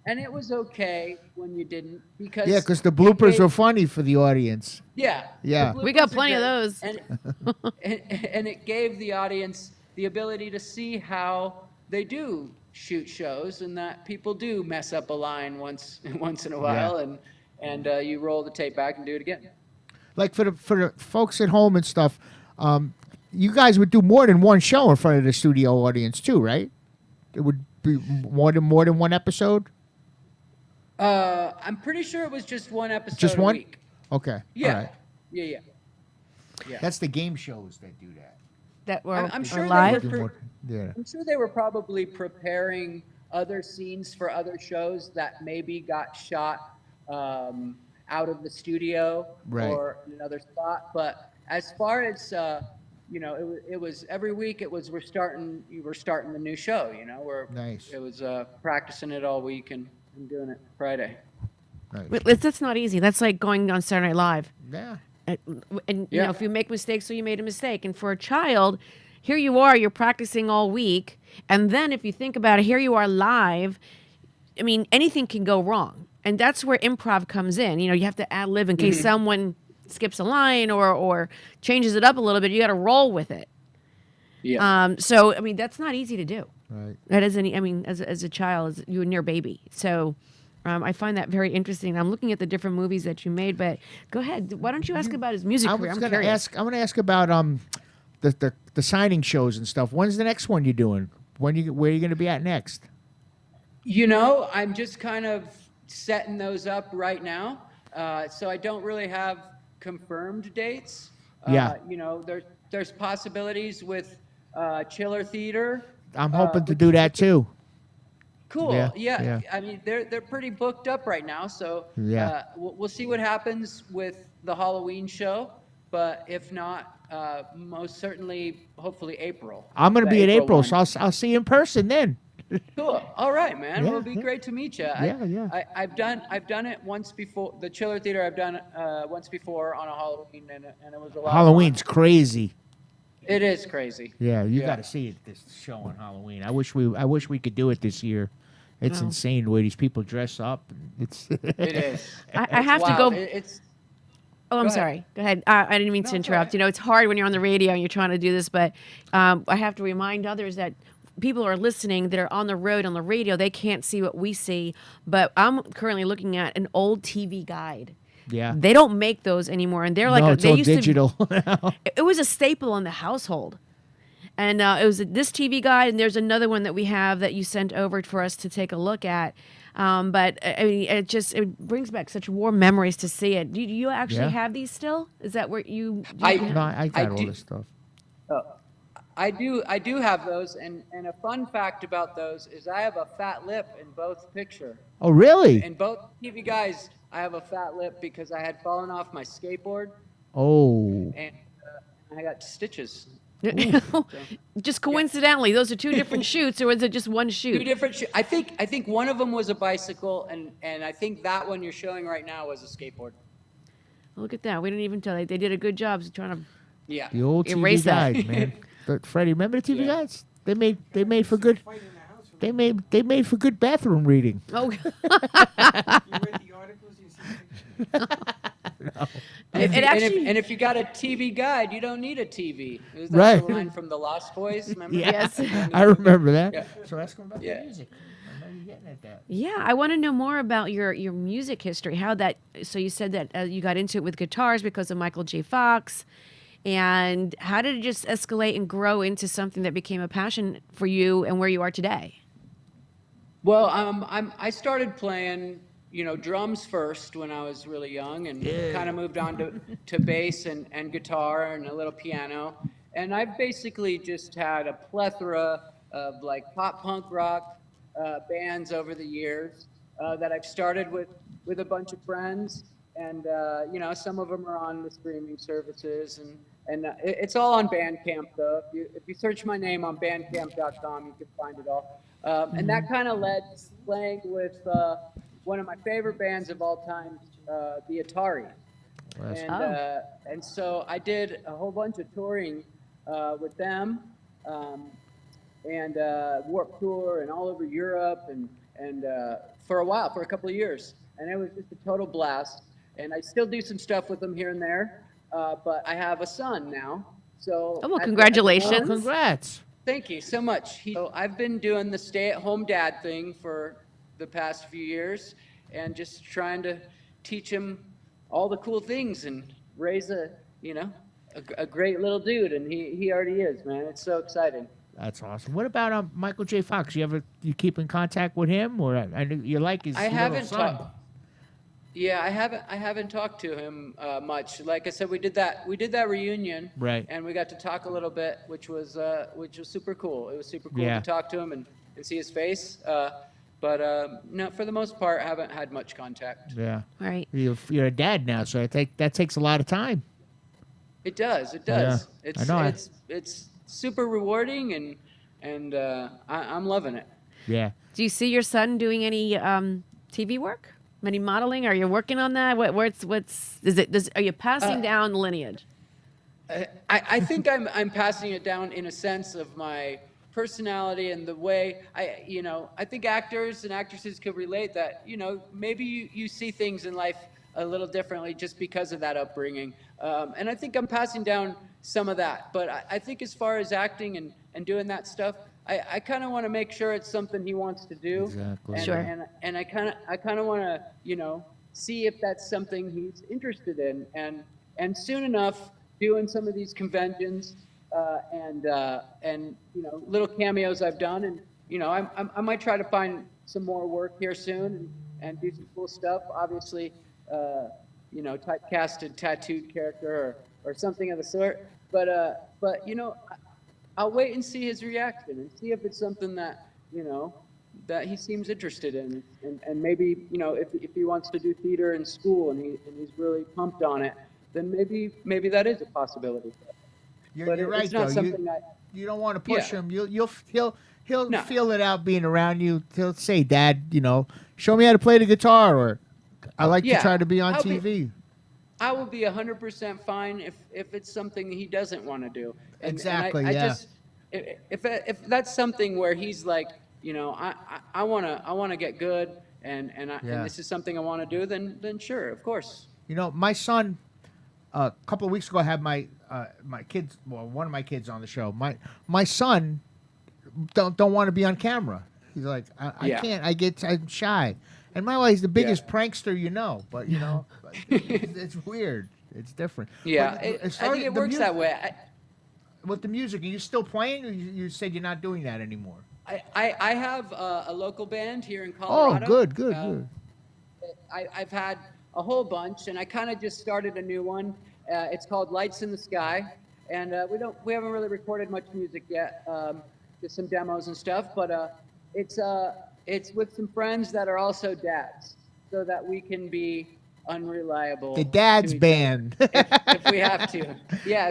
And it was okay when you didn't because Yeah, because the it bloopers gave- were funny for the audience. yeah. Yeah. the We got bloopers are plenty of great. those. And it gave the audience the ability to see how they do shoot shows and that people do mess up a line once in a while and you roll the tape back and do it again. Like for the folks at home and stuff, you guys would do more than one show in front of the studio audience too, right? It would be more than one episode. I'm pretty sure it was just one episode Just a one? week. Okay. Yeah. All right. Yeah. That's the game shows that do that. That were I'm sure are they live. were Yeah. I'm sure they were probably preparing other scenes for other shows that maybe got shot out of the studio Right. or in another spot. But as far as it was every week. It was we're starting the new show. Nice. It was practicing it all week and doing it Friday. Nice. But that's not easy. That's like going on Saturday Night Live. Yeah. And Yeah. if you make mistakes, so you made a mistake. And for a child, here you are, you're practicing all week, and then if you think about it, here you are live. I mean, anything can go wrong, and that's where improv comes in. You have to ad lib in case someone skips a line or changes it up a little bit. You got to roll with it. Yeah. So I mean, that's not easy to do. Right. That isn't. I mean, as a child, as you and your baby. So. I find that very interesting. I'm looking at the different movies that you made, but go ahead. Why don't you ask about his music career? I'm going curious. to ask about the signing shows and stuff. When's the next one you're doing? Where are you going to be at next? I'm just kind of setting those up right now. So I don't really have confirmed dates. Yeah. There's possibilities with Chiller Theater. I'm hoping to do that too. Cool. Yeah, Yeah. yeah. I mean, they're pretty booked up right now. So Yeah. we'll see what happens with the Halloween show. But if not, most certainly, hopefully April. I'm going to The be in April, 1. so I'll see you in person then. Cool. All right, man. Yeah, Well, it'll be yeah. great to meet you. Yeah. I've done it once before. The Chiller Theater I've done once before on a Halloween, and it was a lot. Halloween's Of fun. crazy. It is crazy. Yeah, you Yeah. got to see it. This show on Halloween. I wish we could do it this year. It's Wow. insane the way these people dress up. It's It is. I have to Wild. go. It's Oh, I'm Go ahead. sorry. Go ahead. I didn't mean No, to it's all interrupt. right. It's hard when you're on the radio and you're trying to do this, but I have to remind others that people are listening that are on the road on the radio. They can't see what we see, but I'm currently looking at an old TV guide. yeah. They don't make those anymore, and they're like No, it's they all used digital. to. It was a staple in the household. And it was this TV guide, and there's another one that we have that you sent over for us to take a look at. But I mean, it brings back such warm memories to see it. Do you actually Yeah. have these still? Is that where you? do I- you have- No, I got all do- this stuff. I do have those, and a fun fact about those is I have a fat lip in both picture. Oh, really? In both TV guys, I have a fat lip because I had fallen off my skateboard Oh. and I got stitches. Just coincidentally, those are two different shoots, or is it just one Two shoot? different. I think one of them was a bicycle, and I think that one you're showing right now was a skateboard. Look at that. We didn't even tell. They did a good job trying to. Yeah. The old TV Erase that. guide, man. Freddie, remember the TV Yeah. guides? They made for good. They made for good bathroom reading. Oh, And it actually. if you got a TV guide, you don't need a TV. That's Right. the line from the Lost Boys. Remember? Yes. I remember that. Yeah. So ask them about Yeah. the music. I know you're getting at that. Yeah, I want to know more about your music history. How that? So you said that you got into it with guitars because of Michael J. Fox, and how did it just escalate and grow into something that became a passion for you and where you are today? Well, I started playing, drums first when I was really young, and kind of moved on to bass and guitar and a little piano. And I've basically just had a plethora of like pop punk rock bands over the years that I've started with a bunch of friends, and some of them are on the streaming services, and it's all on Bandcamp though. If you search my name on Bandcamp.com, you can find it all. And that kind of led to playing with one of my favorite bands of all time, the Atari. And so I did a whole bunch of touring with them. and Warped Tour and all over Europe and for a while, for a couple of years. And it was just a total blast. And I still do some stuff with him here and there, but I have a son now. So Oh, well, at the congratulations. moment- Congrats. Thank you so much. So I've been doing the stay-at-home dad thing for the past few years, and just trying to teach him all the cool things and raise a great little dude. And he already is, man. It's so exciting. That's awesome. What about Michael J. Fox? You keep in contact with him, or you like his I little haven't son? talked. Yeah, I haven't talked to him much. Like I said, we did that reunion, Right. And we got to talk a little bit, which was super cool. It was super cool Yeah. to talk to him and see his face. But no, for the most part, I haven't had much contact. Yeah. Right. You're a dad now, so I think that takes a lot of time. It does. Yeah, It's I know. it's super rewarding, and I'm loving it. Yeah. Do you see your son doing any TV work? Any modeling? Are you working on that? Are you passing down the lineage? I think I'm passing it down in a sense of my personality and the way I think actors and actresses could relate that, maybe you see things in life a little differently just because of that upbringing. And I think I'm passing down some of that. But I think as far as acting and doing that stuff, I kind of want to make sure it's something he wants to do. Exactly. And, Sure. And I kind of want to, see if that's something he's interested in. And soon enough, doing some of these conventions and little cameos I've done, and I might try to find some more work here soon and do some cool stuff. Obviously, typecasted, tattooed character or something of the sort. But I'll wait and see his reaction and see if it's something that that he seems interested in, and maybe if he wants to do theater in school and he's really pumped on it, then maybe that is a possibility. But You're right, it's not though. something You don't want to push Yeah. him. He'll No. feel it out being around you. He'll say, "Dad, show me how to play the guitar," or "I like to Yeah, try to be on I'll be- TV." I will be 100% fine if it's something he doesn't want to do. Exactly, I yeah. just if that's something where he's like, I want to get good and Yeah. this is something I want to do, then sure, of course. My son, a couple of weeks ago, I had my kids, one of my kids on the show. My son don't want to be on camera. He's like, I Yeah. can't. I'm shy. And my wife's the biggest prankster but it's weird. It's different. Yeah, But I as far think as it the works that way. With the music, are you still playing, or you said you're not doing that anymore? I have a local band here in Oh, Colorado. good. I've had a whole bunch, and I kind of just started a new one. It's called Lights in the Sky, and we haven't really recorded much music yet, just some demos and stuff. But it's with some friends that are also dads, so that we can be unreliable. The dad's to each band. other if we have to. Yeah.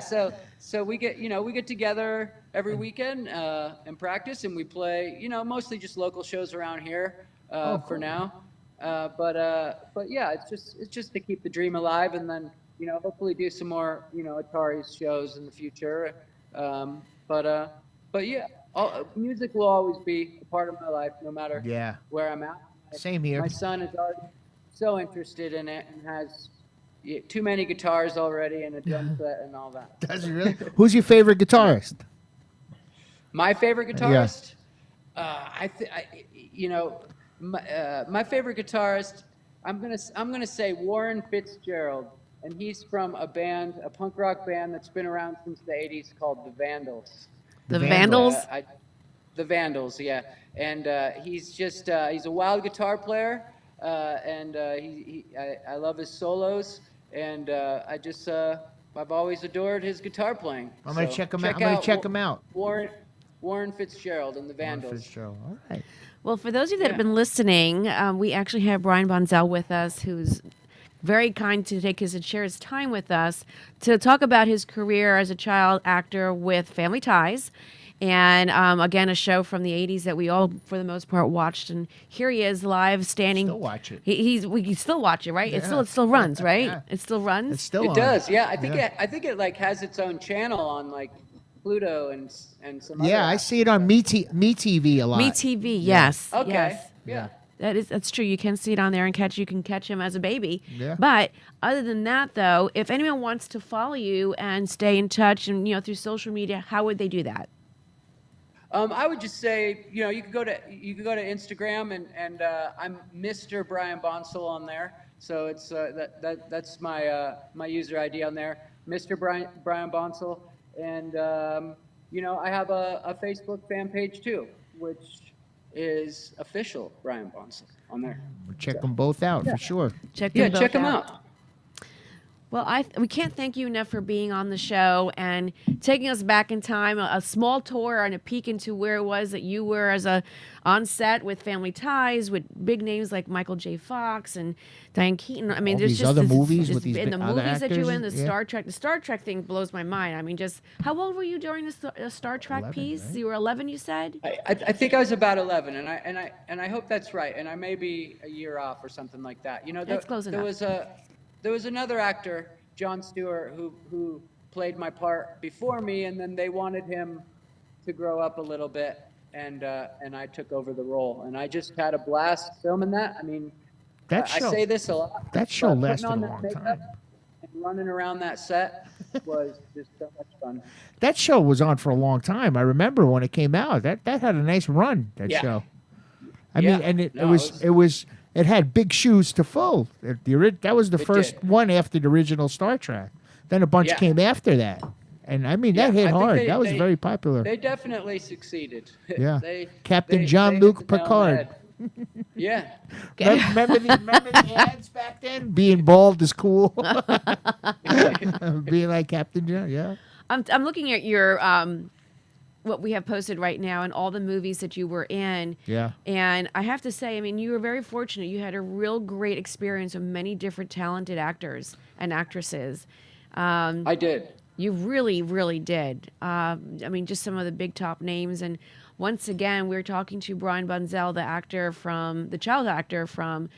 So we get together every weekend and practice, and we play mostly just local shows around here for now. But yeah, it's just to keep the dream alive, and then hopefully do some more Atari's shows in the future. But yeah, music will always be a part of my life, no matter Yeah. where I'm at. Same here. My son is already so interested in it and has too many guitars already and a drum set and all that. Does he really? Who's your favorite guitarist? My favorite guitarist, my favorite guitarist, I'm gonna say Warren Fitzgerald, and he's from a punk rock band that's been around since the '80s called the Vandals. The Vandals? The Vandals, yeah. And he's a wild guitar player, and I love his solos, and I've always adored his guitar playing. I'm gonna So check him out. I'm gonna check him out. Warren Fitzgerald and the Vandals. Fitzgerald. All right. Well, for those of you that have been listening, we actually have Brian Bonzel with us, who's very kind to take and share his time with us to talk about his career as a child actor with Family Ties. And again, a show from the 80s that we all, for the most part, watched. And here he is live standing. Still watch it. We can still watch it, right? Yeah. It still runs, right? Yeah. It still runs. It's still It on. does, yeah. I think Yeah. it like has its own channel on like Pluto and some Yeah, other I see it on Me TV a lot. Me TV, yes. Okay. Yes. Yeah. That's true. You can see it on there and you can catch him as a baby. Yeah. But other than that, though, if anyone wants to follow you and stay in touch and through social media, how would they do that? I would just say, you could go to Instagram and I'm Mr. Brian Bonsall on there. So it's that's my my user ID on there, Mr. Brian Bonsall, and I have a Facebook fan page too, which is official Brian Bonsall on there. Check them both out for sure. Check Check them out. Well, we can't thank you enough for being on the show and taking us back in time, a small tour and a peek into where it was that you were as on set with Family Ties, with big names like Michael J. Fox and Diane Keaton. I mean, All there's these just other this- movies just with these in the other movies that you were in, the actors, yeah. Star Trek. The Star Trek thing blows my mind. I mean, just how old were you during the Star Trek 11, piece? right? You were 11, you said. I think I was about 11, and I hope that's right, and I may be a year off or something like that. That's close enough. There was another actor, Jon Stewart, who played my part before me, and then they wanted him to grow up a little bit, and I took over the role, and I just had a blast filming that. I mean, That I show, say this a lot. that show but lasted putting a on long that makeup time. and running around that set was just so much fun. That show was on for a long time. I remember when it came out. That had a nice run. That Yeah. show. I Yeah. mean, and it No, it had big shoes to fill. That was the It first did. one after the original Star Trek. Then a bunch Yeah. came after that, and I mean that Yeah, hit I think hard. they- That was they- very popular. They definitely succeeded. Yeah. They, Captain they Jean-Luc hit the nail on the Picard. head. Yeah. Remember the ads back then? Being bald is cool. Being like Captain John, yeah. I'm looking at your what we have posted right now and all the movies that you were in. Yeah. And I have to say, I mean, you were very fortunate. You had a real great experience with many different talented actors and actresses. I did. You really, really did. I mean, just some of the big top names. And once again, we're talking to Brian Bunzell, the child actor from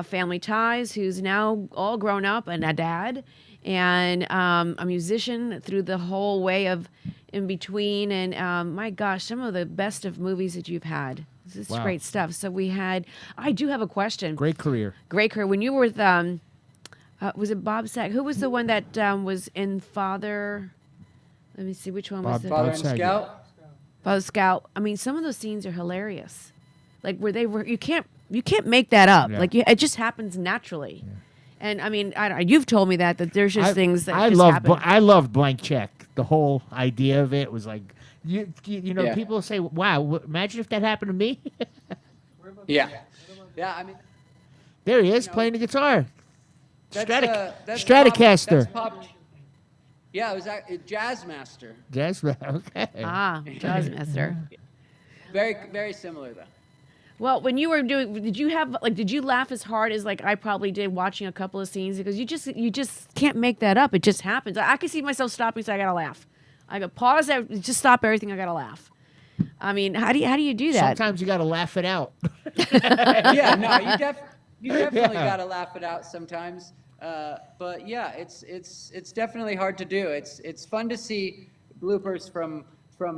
Family Ties, who's now all grown up and a dad, and a musician through the whole way of in between. And my gosh, some of the best of movies that you've had. This is Wow. great stuff. So I do have a question. Great career. Great career. When you were with, was it Bob Saget? Who was the one that was in Father? Let me see, which one was it? Father and Saget. Scout. Father Scout. I mean, some of those scenes are hilarious. Like where they were, you can't make that up. Yeah. Like it just happens naturally. And I mean, you've told me that there's just things that I just love happen. I love Blank Check. The whole idea of it was like, you know, Yeah. people say, "Wow, imagine if that happened to me." Yeah. Yeah. I mean, There he is playing the guitar. that's that's Stratocaster. Pop, yeah, it was a Jazz Master. Yes, okay. Jazz Master. Very, very similar though. Well, when you were did you laugh as hard as like I probably did watching a couple of scenes, because you just can't make that up. It just happens. I can see myself stopping, so I gotta laugh. I go pause. Just stop everything. I gotta laugh. I mean, how do you do that? Sometimes you got to laugh it out. Yeah, no, you definitely Yeah. gotta laugh it out sometimes. But yeah, it's definitely hard to do. It's fun to see bloopers from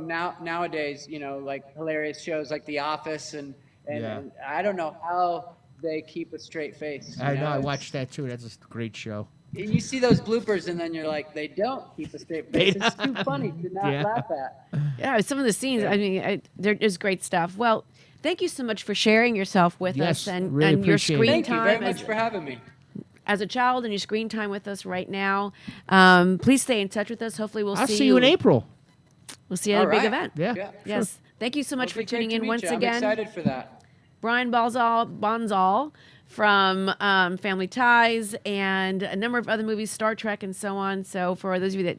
nowadays. You know, like hilarious shows like The Office and Yeah. I don't know how they keep a straight face. you I know. I It's- watched that too. That's a great show. And you see those bloopers, and then you're like, they don't keep a straight face. It's too funny to not Yeah. laugh at. Yeah, some of the scenes. I mean, there is great stuff. Well, thank you so much for sharing yourself with Yes, us and really your appreciate it. screen Thank you time very much for having me. as a child and your screen time with us right now. Please stay in touch with us. Hopefully, we'll I'll see see you in April. We'll see you at a All big right. event. Yeah. Yeah. Yes. Thank you so much It'll for be great tuning to in meet once you. I'm again. excited for that. Brian Bonzal from Family Ties and a number of other movies, Star Trek and so on. So for those of you that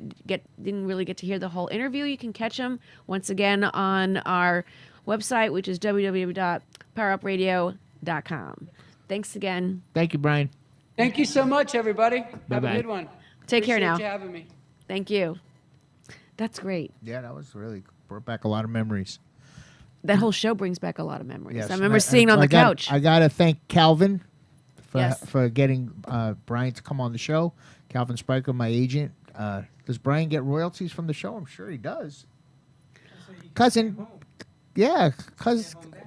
didn't really get to hear the whole interview, you can catch them once again on our website, which is www.powerupradio.com. Thanks again. Thank you, Brian. Thank you so much, everybody. Have Bye-bye. a good one. Take care now. Appreciate you having me. Thank you. That's great. Yeah, that was really brought back a lot of memories. That whole show brings back a lot of memories. Yes, I remember sitting on I the got- couch. I gotta thank Calvin Yes. for getting Brian to come on the show. Calvin Spiker, my agent. Does Brian get royalties from the show? I'm sure he does. cousin. Yeah,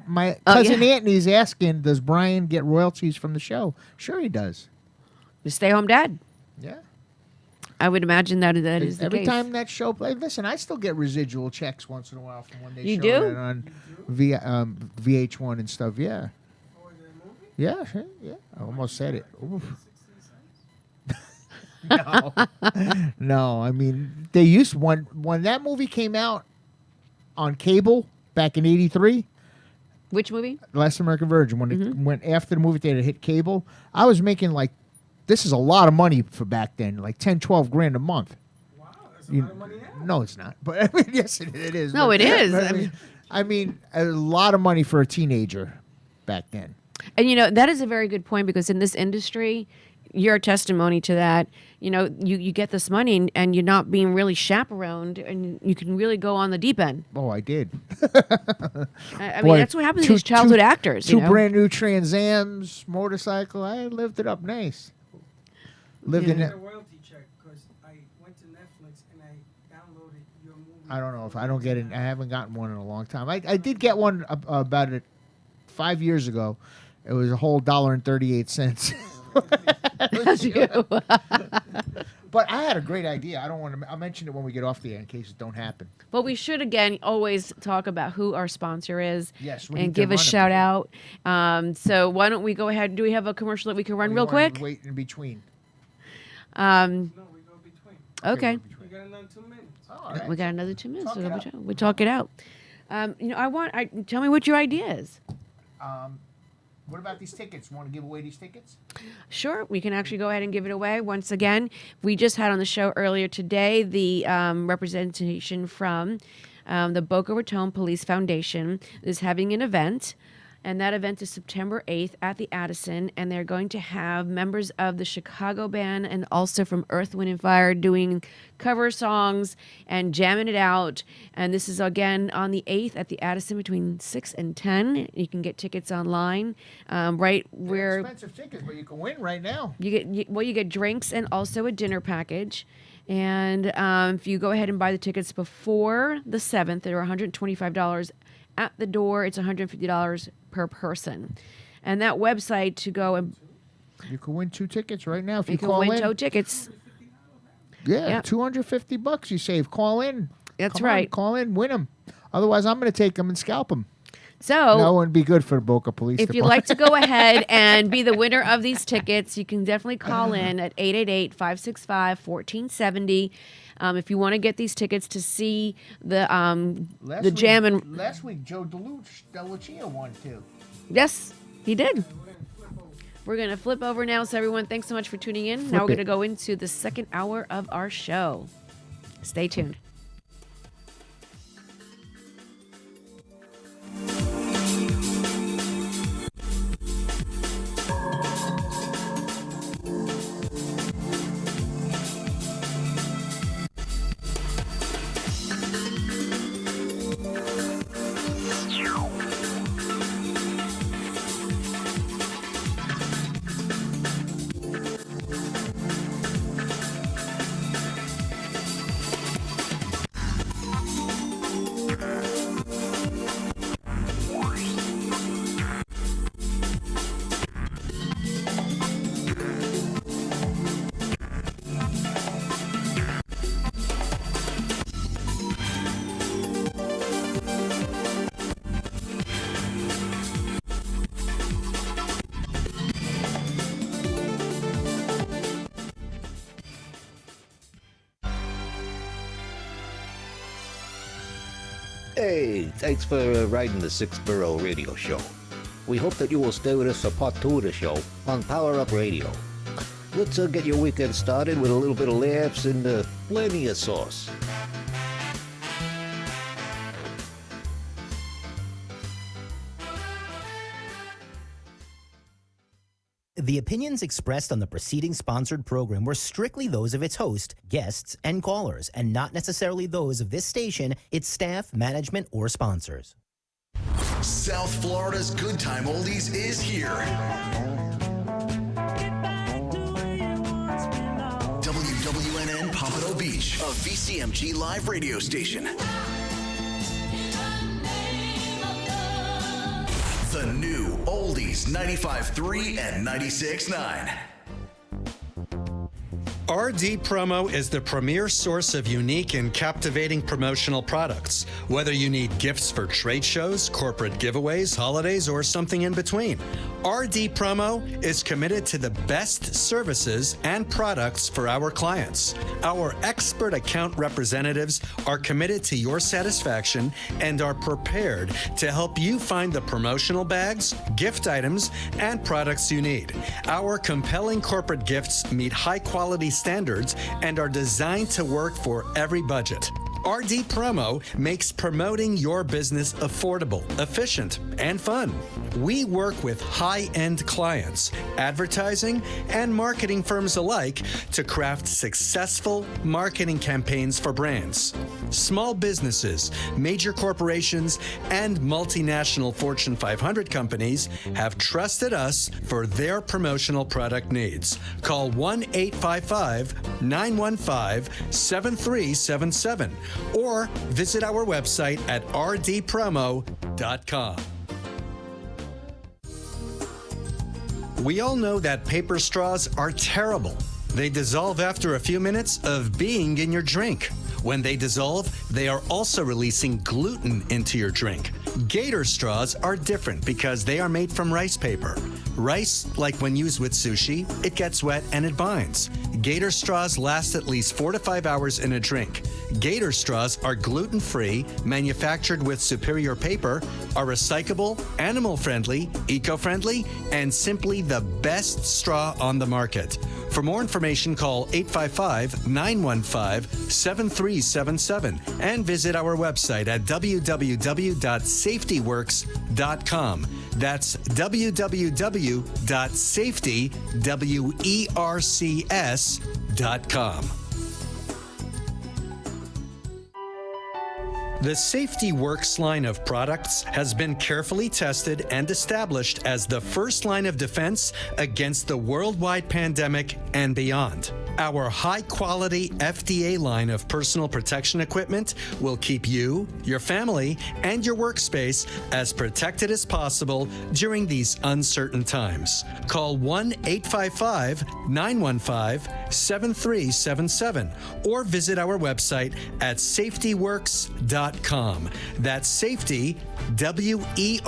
my Oh, cousin yeah. Anthony's asking, does Brian get royalties from the show? Sure, he does. The stay-home dad. Yeah. I would imagine that is the Every case. time that show plays, listen, I still get residual checks once in a while from when they You show do? it on VH1 and stuff. Yeah. Yeah, sure, yeah. I almost said it. Oof. No, no. I mean, they used when that movie came out on cable back in '83. Which movie? Last American Virgin. When it went after the movie theater hit cable, I was making like, this is a lot of money for back then, like 10, 12 grand a month. Wow, that's a lot of money now. No, it's not. But I mean, yes, it is. No, But- it is. but I mean, a lot of money for a teenager back then. And that is a very good point, because in this industry, you're a testimony to that. You get this money and you're not being really chaperoned, and you can really go on the deep end. Oh, I did. I Boy, mean, that's what happens to these childhood actors. Two brand new Trans Ams, motorcycle. I lived it up nice. Lived in I it. got a royalty check because I went to Netflix and I downloaded your movie. I don't know if I don't get it. I haven't gotten one in a long time. I did get one about 5 years ago. It was a whole $1.38. But I had a great idea. I don't want to. I'll mention it when we get off the air in case it don't happen. But we should, again, always talk about who our sponsor is. Yes, we and need to give a run it. shout out. So why don't we go ahead? Do we have a commercial that we can run Or real you wanna quick? Wait in between. No, we go between. Okay. We got another 2 minutes. All right. We got another 2 minutes. Talk it out. We talk it out. Tell me what your idea is. What about these tickets? Want to give away these tickets? Sure, we can actually go ahead and give it away. Once again, we just had on the show earlier today the representation from the Boca Raton Police Foundation is having an event. And that event is September 8th at the Addison. And they're going to have members of the Chicago band and also from Earth, Wind & Fire doing cover songs and jamming it out. And this is, again, on the 8th at the Addison between 6 and 10. You can get tickets online right They're where expensive tickets, but you can win right now. you get drinks and also a dinner package. And if you go ahead and buy the tickets before the 7th, they're $125. At the door, it's $150 per person. And that website to go and You can win 2 tickets right now if you you can call win in. 2 tickets. Yeah, Yep. $250 you save. Call in. That's Come on, right. call in, win them. Otherwise, I'm going to take them and scalp them. So That wouldn't be good for the Boca Police if you'd Department. like to go ahead and be the winner of these tickets, you can definitely call in at 888-565-1470. If you want to get these tickets to see the jam and Last week, Joe Delucia won too. yes, he did. We're gonna flip over now, so everyone, thanks so much for tuning in. Now we're Flip gonna it. go into the second hour of our show. Stay tuned. Hey, thanks for riding the 6th Borough Radio Show. We hope that you will stay with us for part 2 of the show on Power Up Radio. Let's get your weekend started with a little bit of laughs and plenty of sauce. The opinions expressed on the preceding sponsored program were strictly those of its host, guests, and callers, and not necessarily those of this station, its staff, management, or sponsors. South Florida's Good Time Oldies is here. WWNN Pompano Beach, a VCMG live radio station. The new Oldies 95.3 and 96.9. RD Promo is the premier source of unique and captivating promotional products. Whether you need gifts for trade shows, corporate giveaways, holidays, or something in between, RD Promo is committed to the best services and products for our clients. Our expert account representatives are committed to your satisfaction and are prepared to help you find the promotional bags, gift items, and products you need. Our compelling corporate gifts meet high-quality standards and are designed to work for every budget. RD Promo makes promoting your business affordable, efficient, and fun. We work with high-end clients, advertising, and marketing firms alike to craft successful marketing campaigns for brands. Small businesses, major corporations, and multinational Fortune 500 companies have trusted us for their promotional product needs. Call 1-855-915-7377 or visit our website at rdpromo.com. We all know that paper straws are terrible. They dissolve after a few minutes of being in your drink. When they dissolve, they are also releasing gluten into your drink. Gator straws are different because they are made from rice paper. Rice, like when used with sushi, it gets wet and it binds. Gator straws last at least 4 to 5 hours in a drink. Gator straws are gluten-free, manufactured with superior paper, are recyclable, animal-friendly, eco-friendly, and simply the best straw on the market. For more information, call 855-915-7377 and visit our website at www.safetyworks.com. That's www.safetywercs.com. The Safety Works line of products has been carefully tested and established as the first line of defense against the worldwide pandemic and beyond. Our high-quality FDA line of personal protection equipment will keep you, your family, and your workspace as protected as possible during these uncertain times. Call 1-855-915-7377 or visit our website at safetyworks.com. That's safety, WERCS.com.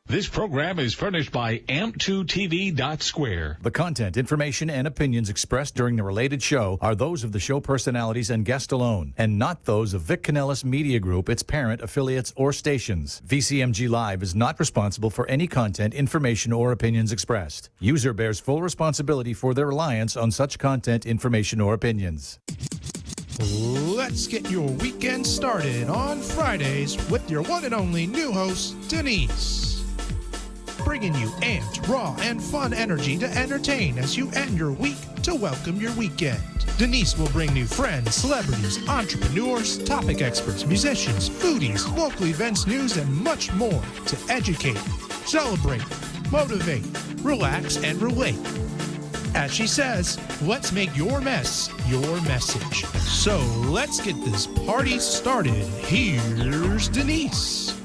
This program is furnished by amp2tv.square. The content, information, and opinions expressed during the related show are those of the show personalities and guest alone, and not those of Vic Canellis Media Group, its parent, affiliates, or stations. VCMG Live is not responsible for any content, information, or opinions expressed. User bears full responsibility for their reliance on such content, information, or opinions. Let's get your weekend started on Fridays with your one and only new host, Denise. Bringing you amped, raw, and fun energy to entertain as you end your week to welcome your weekend. Denise will bring new friends, celebrities, entrepreneurs, topic experts, musicians, foodies, local events, news, and much more to educate, celebrate, motivate, relax, and relate. As she says, let's make your mess your message. So let's get this party started. Here's Denise.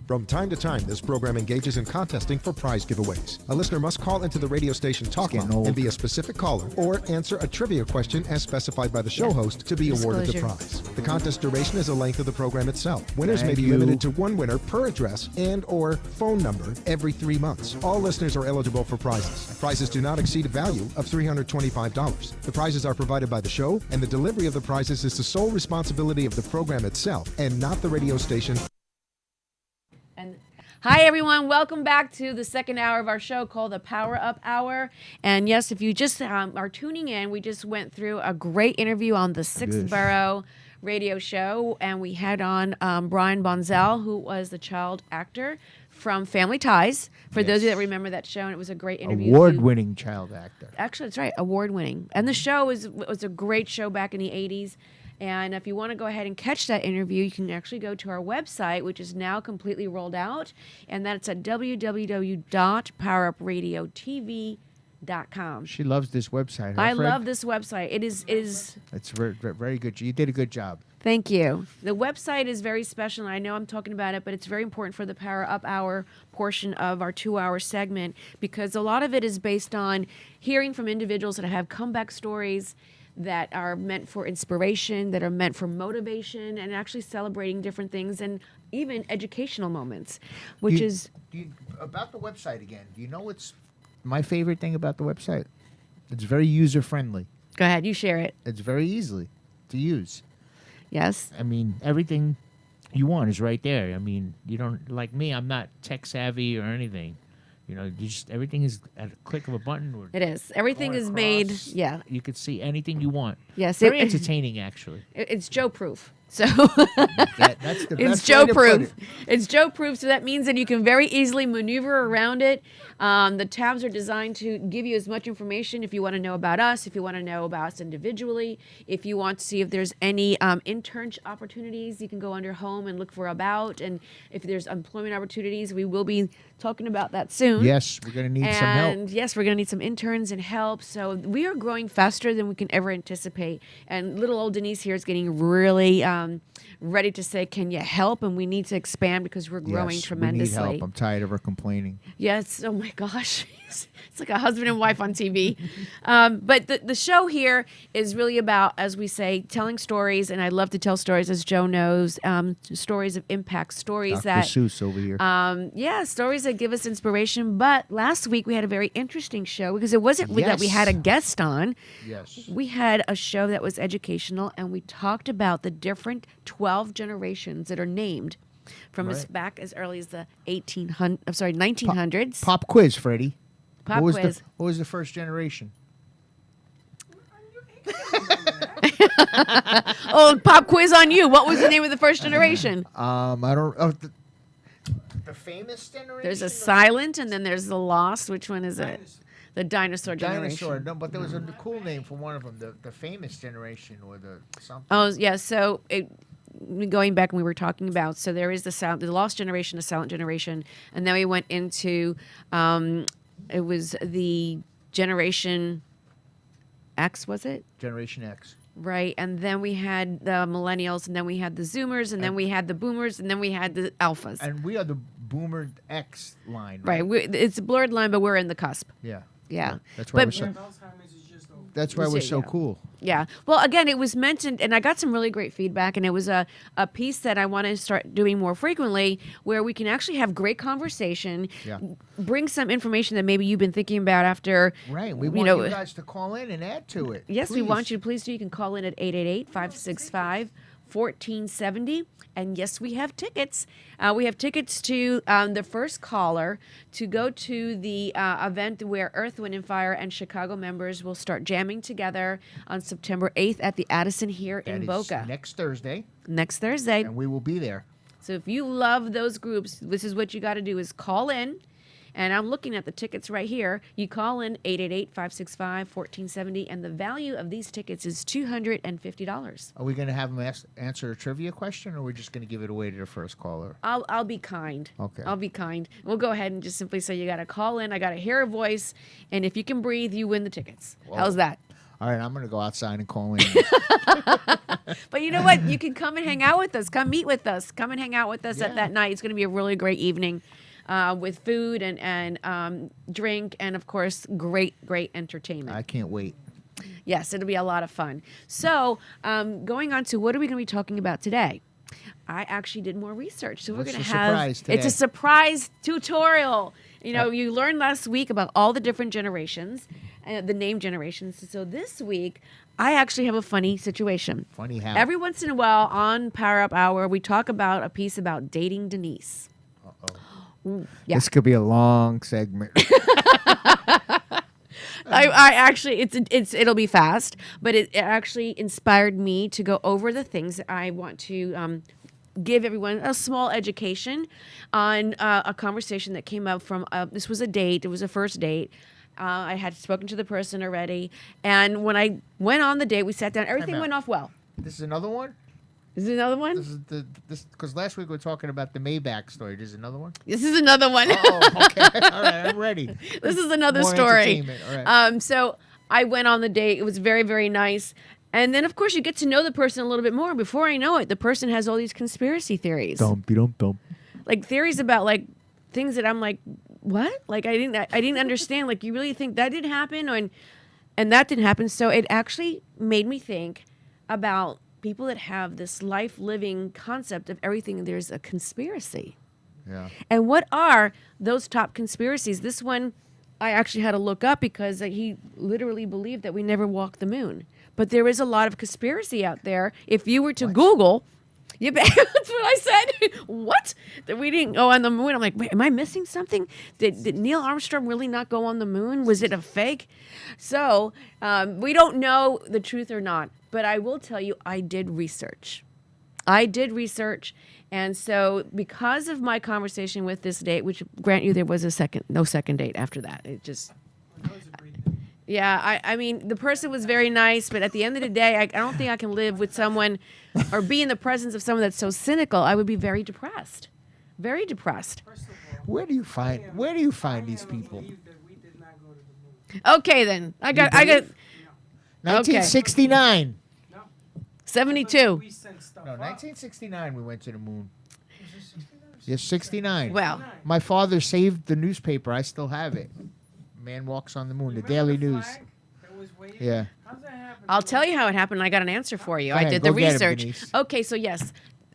From time to time, this program engages in contesting for prize giveaways. A listener must call into the radio station talk line and be a specific caller or answer a trivia question as specified by the show host to be awarded the prize. The contest duration is the length of the program itself. Winners may be limited to one winner per address and or phone number every 3 months. All listeners are eligible for prizes. Prizes do not exceed a value of $325. The prizes are provided by the show, and the delivery of the prizes is the sole responsibility of the program itself and not the radio station. Hi, everyone. Welcome back to the second hour of our show called the Power Up Hour. And yes, if you just are tuning in, we just went through a great interview on the 6th Borough radio show. And we had on Brian Bonzel, who was the child actor from Family Ties. For those of you that remember that show, and it was a great interview. Award-winning child actor. Actually, that's right. Award-winning. And the show was a great show back in the 80s. And if you want to go ahead and catch that interview, you can actually go to our website, which is now completely rolled out. And that's at www.powerupradioTV.com. PrecidenceSponsoredProgram.com. She loves this website. Huh, I Fred? love this website. It is It's very good. You did a good job. Thank you. The website is very special, and I know I'm talking about it, but it's very important for the Power Up Hour portion of our 2-hour segment because a lot of it is based on hearing from individuals that have comeback stories that are meant for inspiration, that are meant for motivation, and actually celebrating different things and even educational moments, which is... About the website again, do you know what's my favorite thing about the website? It's very user-friendly. Go ahead, you share it. It's very easy to use. Yes. I mean, everything you want is right there. I mean, you don't, like me, I'm not tech savvy or anything. You know, everything is at a click of a button. Or It is. Everything going is across. made, yeah. You could see anything you want. Yes. Very entertaining, actually. It's Joe proof. So That's the it's best Joe way to put proof. it. It's Joe proof. So that means that you can very easily maneuver around it. The tabs are designed to give you as much information if you want to know about us, if you want to know about us individually, if you want to see if there's any internship opportunities, you can go under home and look for about. And if there's employment opportunities, we will be talking about that soon. Yes, we're going to need some help. And yes, we're going to need some interns and help. So we are growing faster than we can ever anticipate. And little old Denise here is getting really ready to say, can you help? And we need to expand because we're growing tremendously. We need help. I'm tired of her complaining. Yes. Oh my gosh. It's like a husband and wife on TV. But the show here is really about, as we say, telling stories. And I love to tell stories, as Joe knows, stories of impact, stories Dr. that... Seuss over here. Stories that give us inspiration. But last week we had a very interesting show because it wasn't that we had a guest on. Yes. We had a show that was educational, and we talked about the different 12 generations that are named from as back as early as the 1900s. Pop quiz, Freddie. Pop quiz. What was the first generation? Oh, pop quiz on you. What was the name of the first generation? I don't. Oh, the famous generation. There's a silent, and then there's the lost. Which one is it? The dinosaur generation. Dinosaur. No, but there was a cool name for one of them. The famous generation or the something. Oh yeah. So going back, and we were talking about. So there is the lost generation, the silent generation, and then we went into. It was the generation X, was it? Generation X. Right, and then we had the millennials, and then we had the Zoomers, and then we had the Boomers, and then we had the Alphas. And we are the Boomer X line. Right, it's a blurred line, but we're in the cusp. Yeah. Yeah. That's why we're so cool. Yeah. Well, again, it was mentioned, and I got some really great feedback, and it was a piece that I want to start doing more frequently where we can actually have great conversation, bring some information that maybe you've been thinking about after. Right. We want you guys to call in and add to it. Yes, please. we want you to please do. You can call in at 888-565-1470. And yes, we have tickets. We have tickets to the first caller to go to the event where Earth, Wind, and Fire and Chicago members will start jamming together on September 8th at the Addison here in Boca. Next Thursday. Next Thursday. And we will be there. So if you love those groups, this is what you got to do is call in. And I'm looking at the tickets right here. You call in 888-565-1470, and the value of these tickets is $250. Are we going to have them answer a trivia question, or are we just going to give it away to the first caller? I'll be kind. Okay. I'll be kind. We'll go ahead and just simply say you got to call in. I got to hear a voice, and if you can breathe, you win the tickets. Whoa. How's that? All right, I'm going to go outside and call in. But you know what? You can come and hang out with us. Come meet with us. Come and hang out with us at that night. It's going to be a really great evening. With food and drink and, of course, great entertainment. I can't wait. Yes, it'll be a lot of fun. So going on to what are we going to be talking about today? I actually did more research. So we're going to have... It's a surprise tutorial. You know, you learned last week about all the different generations, the name generations. So this week, I actually have a funny situation. Funny how? Every once in a while on Power Up Hour, we talk about a piece about dating Denise. Yeah. This could be a long segment. I actually, it'll be fast, but it actually inspired me to go over the things that I want to give everyone a small education on a conversation that came up from, this was a date, it was a first date. I had spoken to the person already, and when I went on the date, we sat down, everything went off well. This is another one? Is it another one? This because last week we were talking about the Maybach story. There's another one. This is another one. Oh, okay. All right, I'm ready. This is another More story. entertainment. All right. So I went on the date. It was very, very nice. And then, of course, you get to know the person a little bit more. Before I know it, the person has all these conspiracy theories. Dum. Like theories about like things that I'm like, what? Like I didn't understand. Like you really think that did happen, and that didn't happen. So it actually made me think about people that have this life living concept of everything. There's a conspiracy. Yeah. And what are those top conspiracies? This one I actually had to look up because he literally believed that we never walked the moon. But there is a lot of conspiracy out there. If you were to Google, that's what I said. What? That we didn't go on the moon. I'm like, wait, am I missing something? Did Neil Armstrong really not go on the moon? Was it a fake? So we don't know the truth or not. But I will tell you, I did research. And so because of my conversation with this date, which grant you there was no second date after that. It just... Yeah, I mean, the person was very nice, but at the end of the day, I don't think I can live with someone or be in the presence of someone that's so cynical. I would be very depressed. Very depressed. Where do you find these people? Okay, then. I got 1969. 72. No, 1969 we went to the moon. Yes, 69. Well, my father saved the newspaper. I still have it. Man walks on the moon. The Daily News. Yeah. I'll tell you how it happened. I got an answer for you. Go ahead, I did the go get him, research. Denise. Okay, so yes,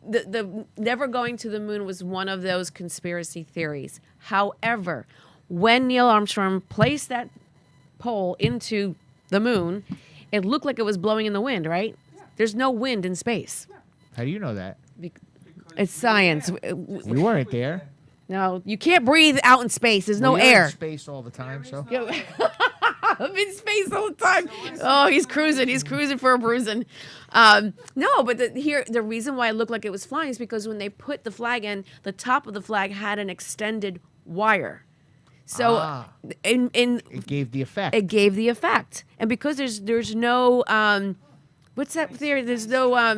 the never going to the moon was one of those conspiracy theories. However, when Neil Armstrong placed that pole into the moon, it looked like it was blowing in the wind, right? There's no wind in space. How do you know that? It's science. We weren't there. No, you can't breathe out in space. There's no Well, you're air. in space all the time, so. I'm in space all the time. Oh, he's cruising. He's cruising for a bruising. No, but the reason why it looked like it was flying is because when they put the flag in, the top of the flag had an extended wire. So it gave the effect. It gave the effect, and because there's no what's that theory? There's no My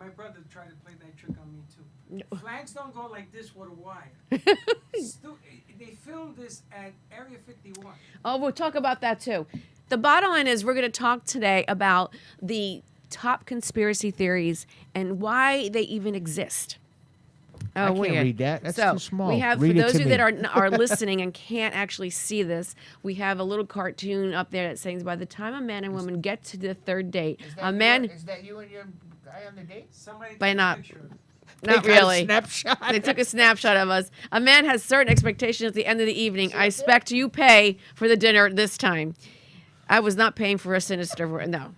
brother tried to play that trick on me too. Flags don't go like this with a wire. They filmed this at Area 51. Oh, we'll talk about that too. The bottom line is we're going to talk today about the top conspiracy theories and why they even exist. I can't read that. That's too small. We have, Read for it those to of you that me. are listening and can't actually see this, we have a little cartoon up there that says, by the time a man and woman get to the third date, a man... Is that you and your guy on the date? Somebody By take a not. picture. Not They got a really. snapshot. They took a snapshot of us. A man has certain expectations at the end of the evening. I expect you pay for the dinner this time. I was not paying for a sinister... No.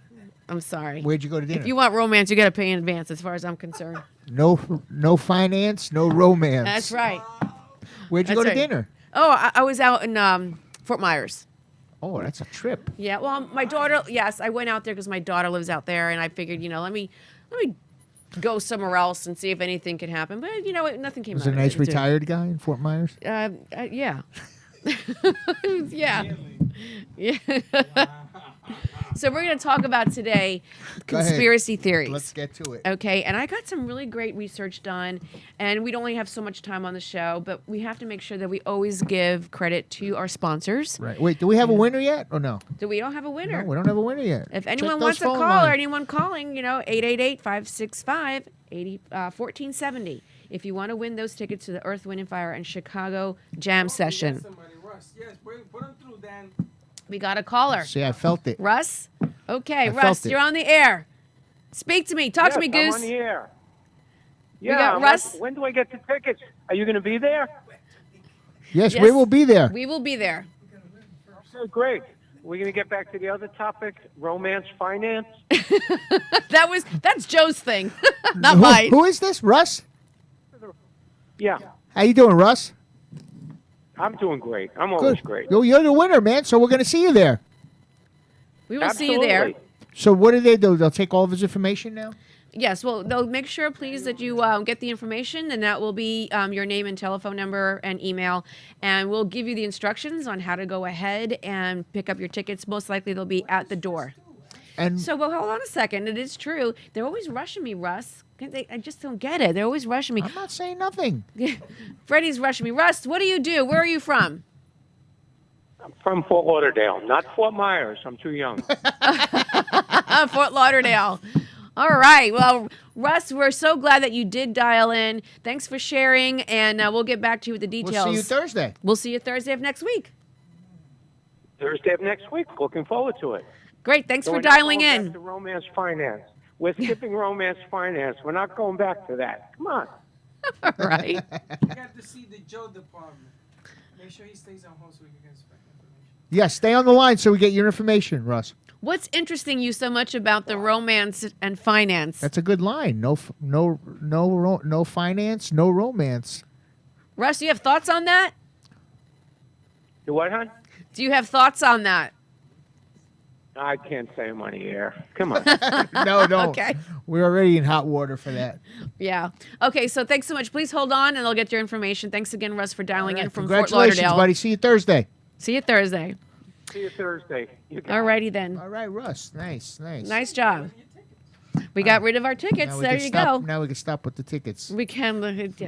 I'm sorry. Where'd you go to dinner? If you want romance, you got to pay in advance as far as I'm concerned. No finance, no romance. That's right. Where'd you That's go to right. dinner? Oh, I was out in Fort Myers. Oh, that's a trip. Yeah, well, my daughter, yes, I went out there because my daughter lives out there, and I figured, let me go somewhere else and see if anything can happen. But, nothing came Was out a of nice it. retired guy in Fort Myers? Yeah. Yeah. Yeah. So we're going to talk about today Go ahead. conspiracy theories. Let's get to it. Okay, and I got some really great research done, and we'd only have so much time on the show, but we have to make sure that we always give credit to our sponsors. Right. Wait, do we have a winner yet or no? So we don't have a winner. No, we don't have a winner yet. If Check anyone those wants to phone call lines. or anyone calling, 888-565-1470. If you want to win those tickets to the Earth, Wind, and Fire and Chicago Jam Session. Somebody, Russ. Yes, put them through, Dan. We got a caller. See, I felt it. Russ? Okay, I Russ, felt it. you're on the air. Speak to me. Talk to me, Goose. I'm on the air. We got Russ. When do I get the tickets? Are you going to be there? Yes, we will be there. We will be there. Okay, great. We're going to get back to the other topic, romance, finance. That's Joe's thing, not Who- mine. Who is this? Russ? Yeah, How you doing, Russ? I'm doing great. I'm always great. Yo, you're the winner, man, so we're going to see you there. We will see you there. Absolutely. So what do? They'll take all of his information now? Yes, well, they'll make sure, please, that you get the information, and that will be your name and telephone number and email, and we'll give you the instructions on how to go ahead and pick up your tickets. Most likely, they'll be at the door. So, well, hold on a second. It is true. They're always rushing me, Russ. I just don't get it. They're always rushing me. I'm not saying nothing. Freddie's rushing me. Russ, what do you do? Where are you from? I'm from Fort Lauderdale, not Fort Myers. I'm too young. Fort Lauderdale. All right. Well, Russ, we're so glad that you did dial in. Thanks for sharing, and we'll get back to you with the details. We'll see you Thursday. We'll see you Thursday of next week. Thursday of next week. Looking forward to it. Great. Thanks So for we're not dialing going in. back to romance finance. We're skipping romance finance. We're not going back to that. Come on. All right. You got to see the Joe department. Make sure he stays on hold so we can get information. Yeah, stay on the line so we get your information, Russ. What's interesting you so much about the romance and finance? That's a good line. No finance, no romance. Russ, do you have thoughts on that? Do what, hon? Do you have thoughts on that? I can't say them on the air. Come on. No, don't. Okay. We're already in hot water for that. Yeah. Okay, so thanks so much. Please hold on, and I'll get your information. Thanks again, Russ, for dialing in from Fort Congratulations, Lauderdale. buddy. See you Thursday. See you Thursday. See you Thursday. All righty then. All right, Russ. Nice. Nice job. We got rid of our tickets. Now we There can you stop, go. Now we can stop with the tickets. We can.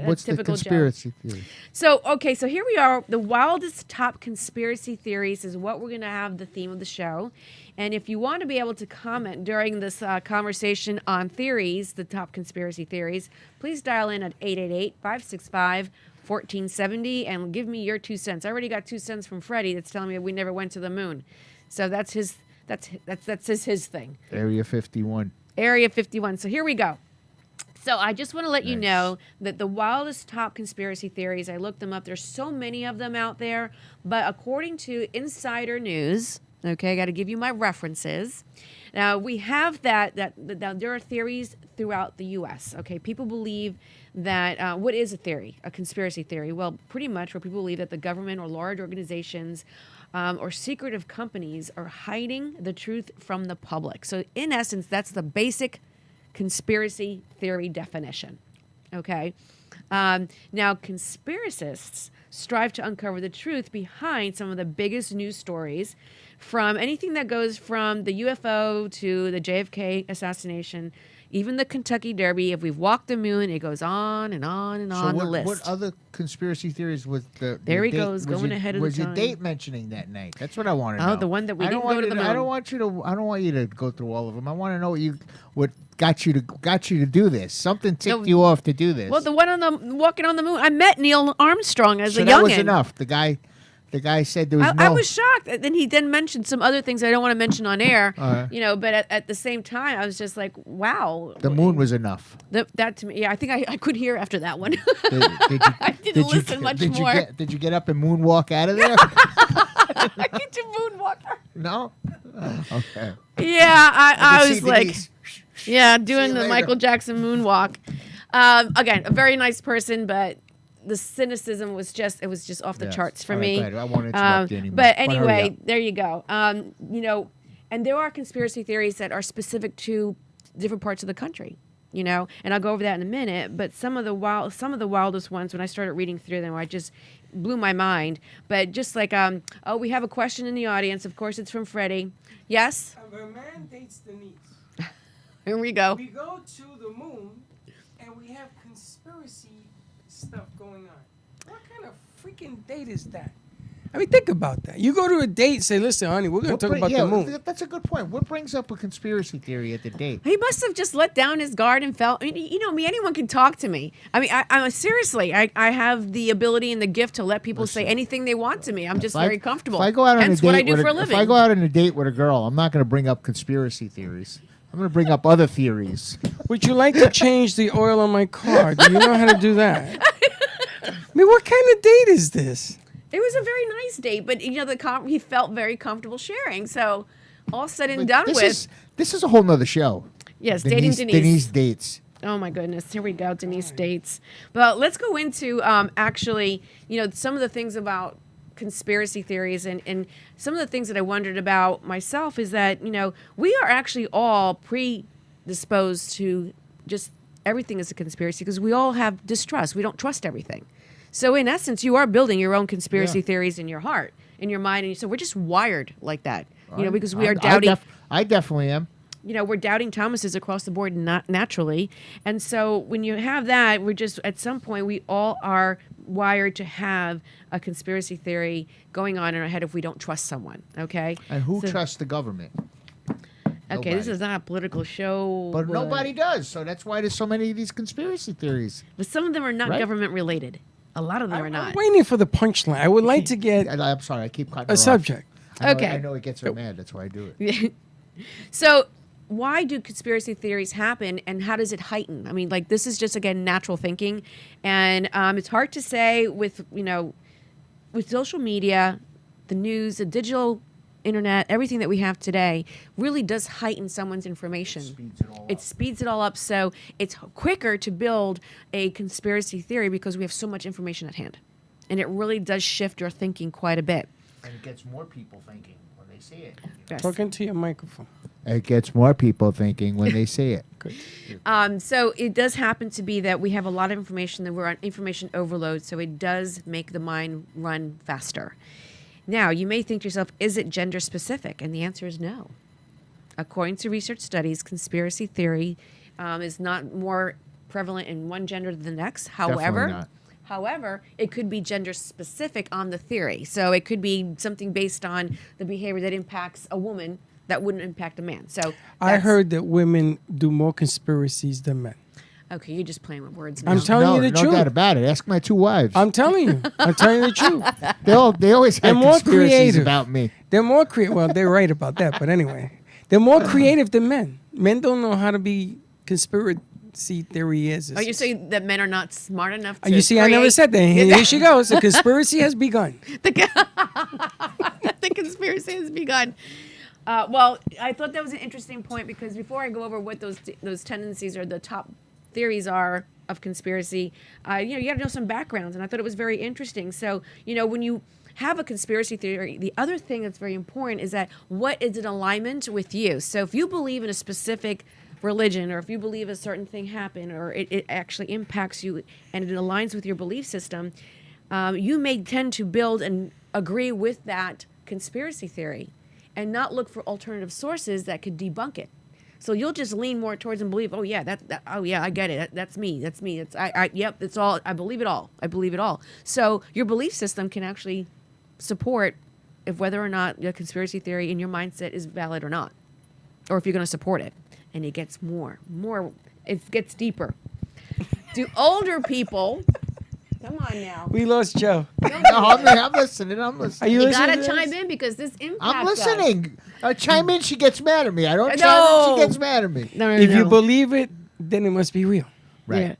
What's the typical conspiracy Joe. theory? So, okay, so here we are. The wildest top conspiracy theories is what we're going to have the theme of the show. And if you want to be able to comment during this conversation on theories, the top conspiracy theories, please dial in at 888-565-1470 and give me your 2 cents. I already got 2 cents from Freddie that's telling me we never went to the moon. So that's his thing. Area 51. Area 51. So here we go. So I just want to let you know that the wildest top conspiracy theories, I looked them up. There's so many of them out there. But according to Insider News, okay, I got to give you my references. Now, we have that there are theories throughout the U.S., okay? People believe that, what is a theory, a conspiracy theory? Well, pretty much where people believe that the government or large organizations or secretive companies are hiding the truth from the public. So in essence, that's the basic conspiracy theory definition, okay? Now, conspiracists strive to uncover the truth behind some of the biggest news stories, from anything that goes from the UFO to the JFK assassination, even the Kentucky Derby. If we've walked the moon, it goes on and on and on the list. What other conspiracy theories was the There he date, goes, going ahead of the Was your time. date mentioning that night? That's what I want to know. Oh, the one that we I didn't don't go to want the you moon. I don't want you to go through all of them. I want to know what got you to do this. Something ticked you off to do this. Well, the one on the walking on the moon, I met Neil Armstrong as so a that youngin'. was enough. The guy said there was no. I was shocked. And then he then mentioned some other things I don't want to mention on air. But at the same time, I was just like, wow. The moon was enough. That to me, yeah, I think I could hear after that one. Did I didn't listen much more. Did you get up and moonwalk out of there? I get to moonwalk. No. Okay. Yeah, I was like, Denise. yeah, doing you the later. Michael Jackson moonwalk. Again, a very nice person, but the cynicism was just off the Yes. charts for All right, me. go ahead. I won't interrupt you anymore. But But hurry anyway, up. there you go. And there are conspiracy theories that are specific to different parts of the country. And I'll go over that in a minute. But some of the wildest ones, when I started reading through them, I just blew my mind. But just like, we have a question in the audience. Of course, it's from Freddie. Yes. A man dates Denise. Here we go. We go to the moon, and we have conspiracy stuff going on. What kind of freaking date is that? I mean, think about that. You go to a date, say, "Listen, honey, we're going to talk about the moon." That's a good point. What brings up a conspiracy theory at the date? He must have just let down his guard and felt. I mean, you know me. Anyone can talk to me. I mean, I seriously. I have the ability and the gift to let people say anything they want to me. I'm just very comfortable. If I go out on Hence a date what I do with for a if living. I go out on a date with a girl, I'm not going to bring up conspiracy theories. I'm going to bring up other theories. Would you like to change the oil on my car? Do you know how to do that? I mean, what kind of date is this? It was a very nice date, but he felt very comfortable sharing. So, all said and done with. This is a whole nother show. Yes, dating Denise. Denise dates. Oh my goodness, here we go, Denise dates. But let's go into actually, some of the things about conspiracy theories and some of the things that I wondered about myself is that, we are actually all predisposed to just everything is a conspiracy because we all have distrust. We don't trust everything. So in essence, you are building your own conspiracy theories in your heart, in your mind. And so we're just wired like that, because we are doubting. I definitely am. we're doubting Thomases across the board, not naturally. And so when you have that, we're just, at some point, we all are wired to have a conspiracy theory going on in our head if we don't trust someone, okay? And who So- trusts the government? Okay, this Nobody. is not a political show. But nobody does, so that's why there's so many of these conspiracy theories. But some of them are not Right? government related. A lot of them are not. I'm waiting for the punchline. I would like to get I'm sorry, I keep cutting her a off. subject. I know, Okay. I know it gets her mad. That's why I do it. So why do conspiracy theories happen, and how does it heighten? I mean, like, this is just, again, natural thinking, and it's hard to say with social media, the news, the digital internet, everything that we have today really does heighten someone's information. It speeds it all up. So it's quicker to build a conspiracy theory because we have so much information at hand. And it really does shift your thinking quite a bit. And it gets more people thinking when they see it. Yes. Talking to your microphone. It gets more people thinking when they see it. So it does happen to be that we have a lot of information, that we're on information overload, so it does make the mind run faster. Now, you may think to yourself, is it gender specific? And the answer is no. According to research studies, conspiracy theory is not more prevalent in one gender than the next. Definitely not. However, it could be gender specific on the theory. So it could be something based on the behavior that impacts a woman that wouldn't impact a man. So I heard that women do more conspiracies than men. okay, you're just playing with words now. I'm telling you the no truth. doubt about it. Ask my 2 wives. I'm telling you. I'm telling you the truth. They always They're have more conspiracies creative about me. They're more creative. Well, they're right about that. But anyway, they're more creative than men. Men don't know how to be conspiracy theorists. Oh, you're saying that men are not smart enough to You see, I never create- said that. Here she goes. The conspiracy has begun. The conspiracy has begun. Well, I thought that was an interesting point because before I go over what those tendencies or the top theories are of conspiracy, you got to know some backgrounds, and I thought it was very interesting. So, when you have a conspiracy theory, the other thing that's very important is that what is in alignment with you. So, if you believe in a specific religion, or if you believe a certain thing happened, or it actually impacts you and it aligns with your belief system, you may tend to build and agree with that conspiracy theory and not look for alternative sources that could debunk it. So you'll just lean more towards and believe, oh yeah, oh yeah, I get it. That's me. Yep, it's all. I believe it all. I believe it all. So your belief system can actually support if whether or not the conspiracy theory in your mindset is valid or not, or if you're going to support it. And it gets more. It gets deeper. Do older people? Come on now. We lost Joe. No, I'm listening. Are you You listening gotta to this? chime in because this impacts I'm us. listening. Chime in, she gets mad at me. I don't chime No. in, she gets mad at me. No, If you believe it, then it must be real. Right. Yeah.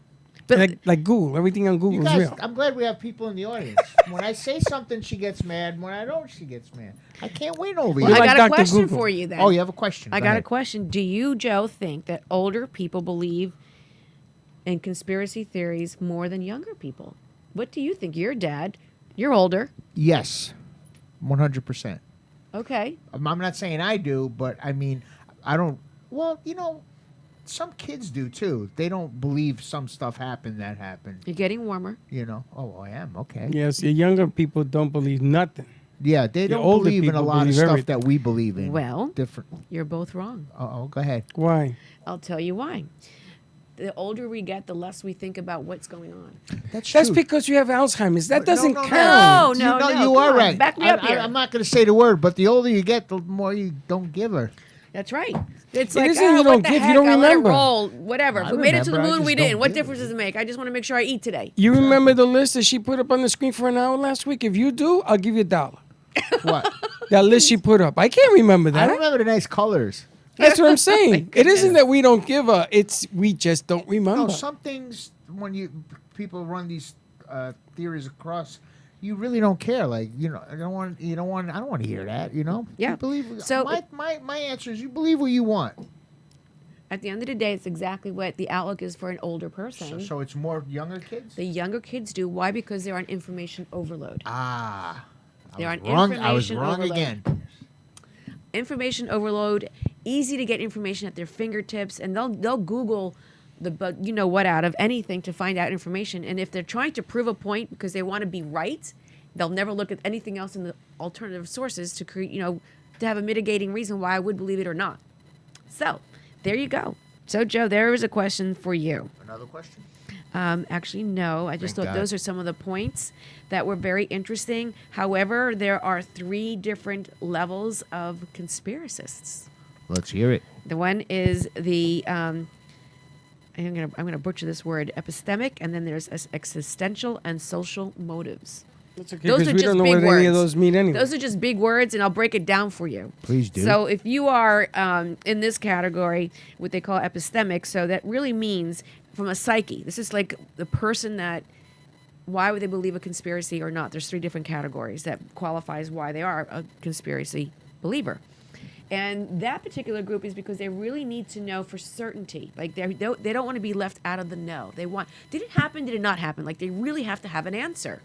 But Like Google. Everything on You Google is guys, real. I'm glad we have people in the audience. When I say something, she gets mad. When I don't, she gets mad. I can't win over you. I like got Dr. a question Google. for you then. Oh, you have a question. I Go got a ahead. question. Do you, Joe, think that older people believe in conspiracy theories more than younger people? What do you think? Your dad, you're older. Yes, 100%. Okay. I'm not saying I do, but I mean, I don't. Well, some kids do too. They don't believe some stuff happened that happened. You're getting warmer. Oh, I am. Okay. Yes, the younger people don't believe nothing. Yeah, they The don't older believe in a people lot of believe stuff everything. that we believe in. Well, different. You're both wrong. Oh, go ahead. Why? I'll tell you why. The older we get, the less we think about what's going on. That's That's true. because you have Alzheimer's. That doesn't No, count. no, no. You come are on, right. Back me up here. I'm not going to say the word, but the older you get, the more you don't give her. That's right. It's It like, isn't you what don't the give, you heck? don't I let it remember. roll. Whatever. I If we made it to the remember, I moon, just we don't did. What give difference does it make? I just want to make sure I eat today. You remember the list that she put up on the screen for an hour last week? If you do, I'll give you $1. What? That list she put up. I can't remember I that. remember the nice colors. That's what I'm saying. It isn't that we don't give a. It's we just don't remember. No, some things when people run these theories across, you really don't care. Like I don't want to hear that. Yeah. You believe. So- my answer is you believe what you want. At the end of the day, it's exactly what the outlook is for an older person. So it's more younger kids. The younger kids do. Why? Because they're on information overload. Ah. They're on I was information wrong overload. again. Information overload, easy to get information at their fingertips, and they'll Google the what out of anything to find out information. And if they're trying to prove a point because they want to be right, they'll never look at anything else in the alternative sources to create to have a mitigating reason why I would believe it or not. So there you go. So, Joe, there is a question for you. Another question? Actually, no. I just Thank thought God. those are some of the points that were very interesting. However, there are 3 different levels of conspiracists. Let's hear it. The one is the I'm gonna butcher this word, epistemic, and then there's existential and social motives. That's okay, because we don't know what any of those mean anyway. Those are just big words, and I'll break it down for you. Please do. So if you are in this category, what they call epistemic, so that really means from a psyche. This is like the person that, why would they believe a conspiracy or not? There's 3 different categories that qualifies why they are a conspiracy believer. And that particular group is because they really need to know for certainty. Like they don't want to be left out of the know. They want, did it happen? Did it not happen? Like they really have to have an answer.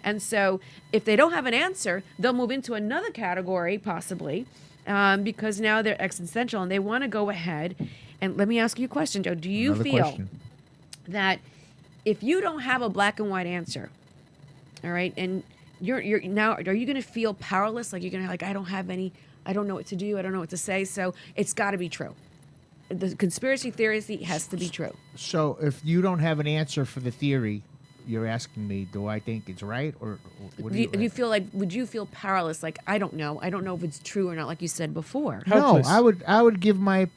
And so if they don't have an answer, they'll move into another category possibly because now they're existential and they want to go ahead. And let me ask you a question, Joe. Do you feel that if you don't have a black and white answer, all right, and you're now, are you going to feel powerless? Like you're going to like, I don't know what to do. I don't know what to say. So it's got to be true. The conspiracy theory has to be true. So if you don't have an answer for the theory, you're asking me, do I think it's right, or what do you feel like? Would you feel powerless? Like I don't know if it's true or not. Like you said before. No, I would give my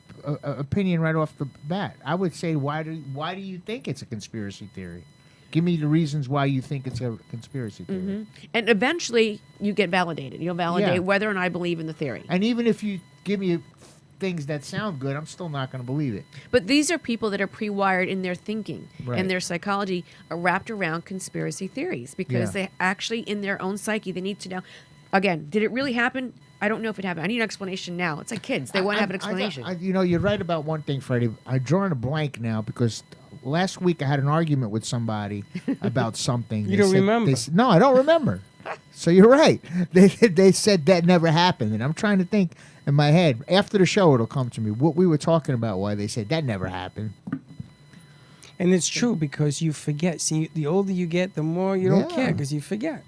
opinion right off the bat. I would say, why do you think it's a conspiracy theory? Give me the reasons why you think it's a conspiracy theory. Mm-hmm. And eventually, you get validated. You'll validate whether or not I believe in the theory. And even if you give me things that sound good, I'm still not going to believe it. But these are people that are pre-wired in their thinking Right. and their psychology are wrapped around conspiracy theories because they actually, in their own psyche, they need to know, again, did it really happen? I don't know if it happened. I need an explanation now. It's like kids. They want to have an explanation. You're right about one thing, Freddie. I'm drawing a blank now because last week I had an argument with somebody about something. You don't remember? No, I don't remember. So you're right. They said that never happened. And I'm trying to think in my head. After the show, it'll come to me what we were talking about, why they said that never happened. And it's true because you forget. See, the older you get, the more you don't care because you forget.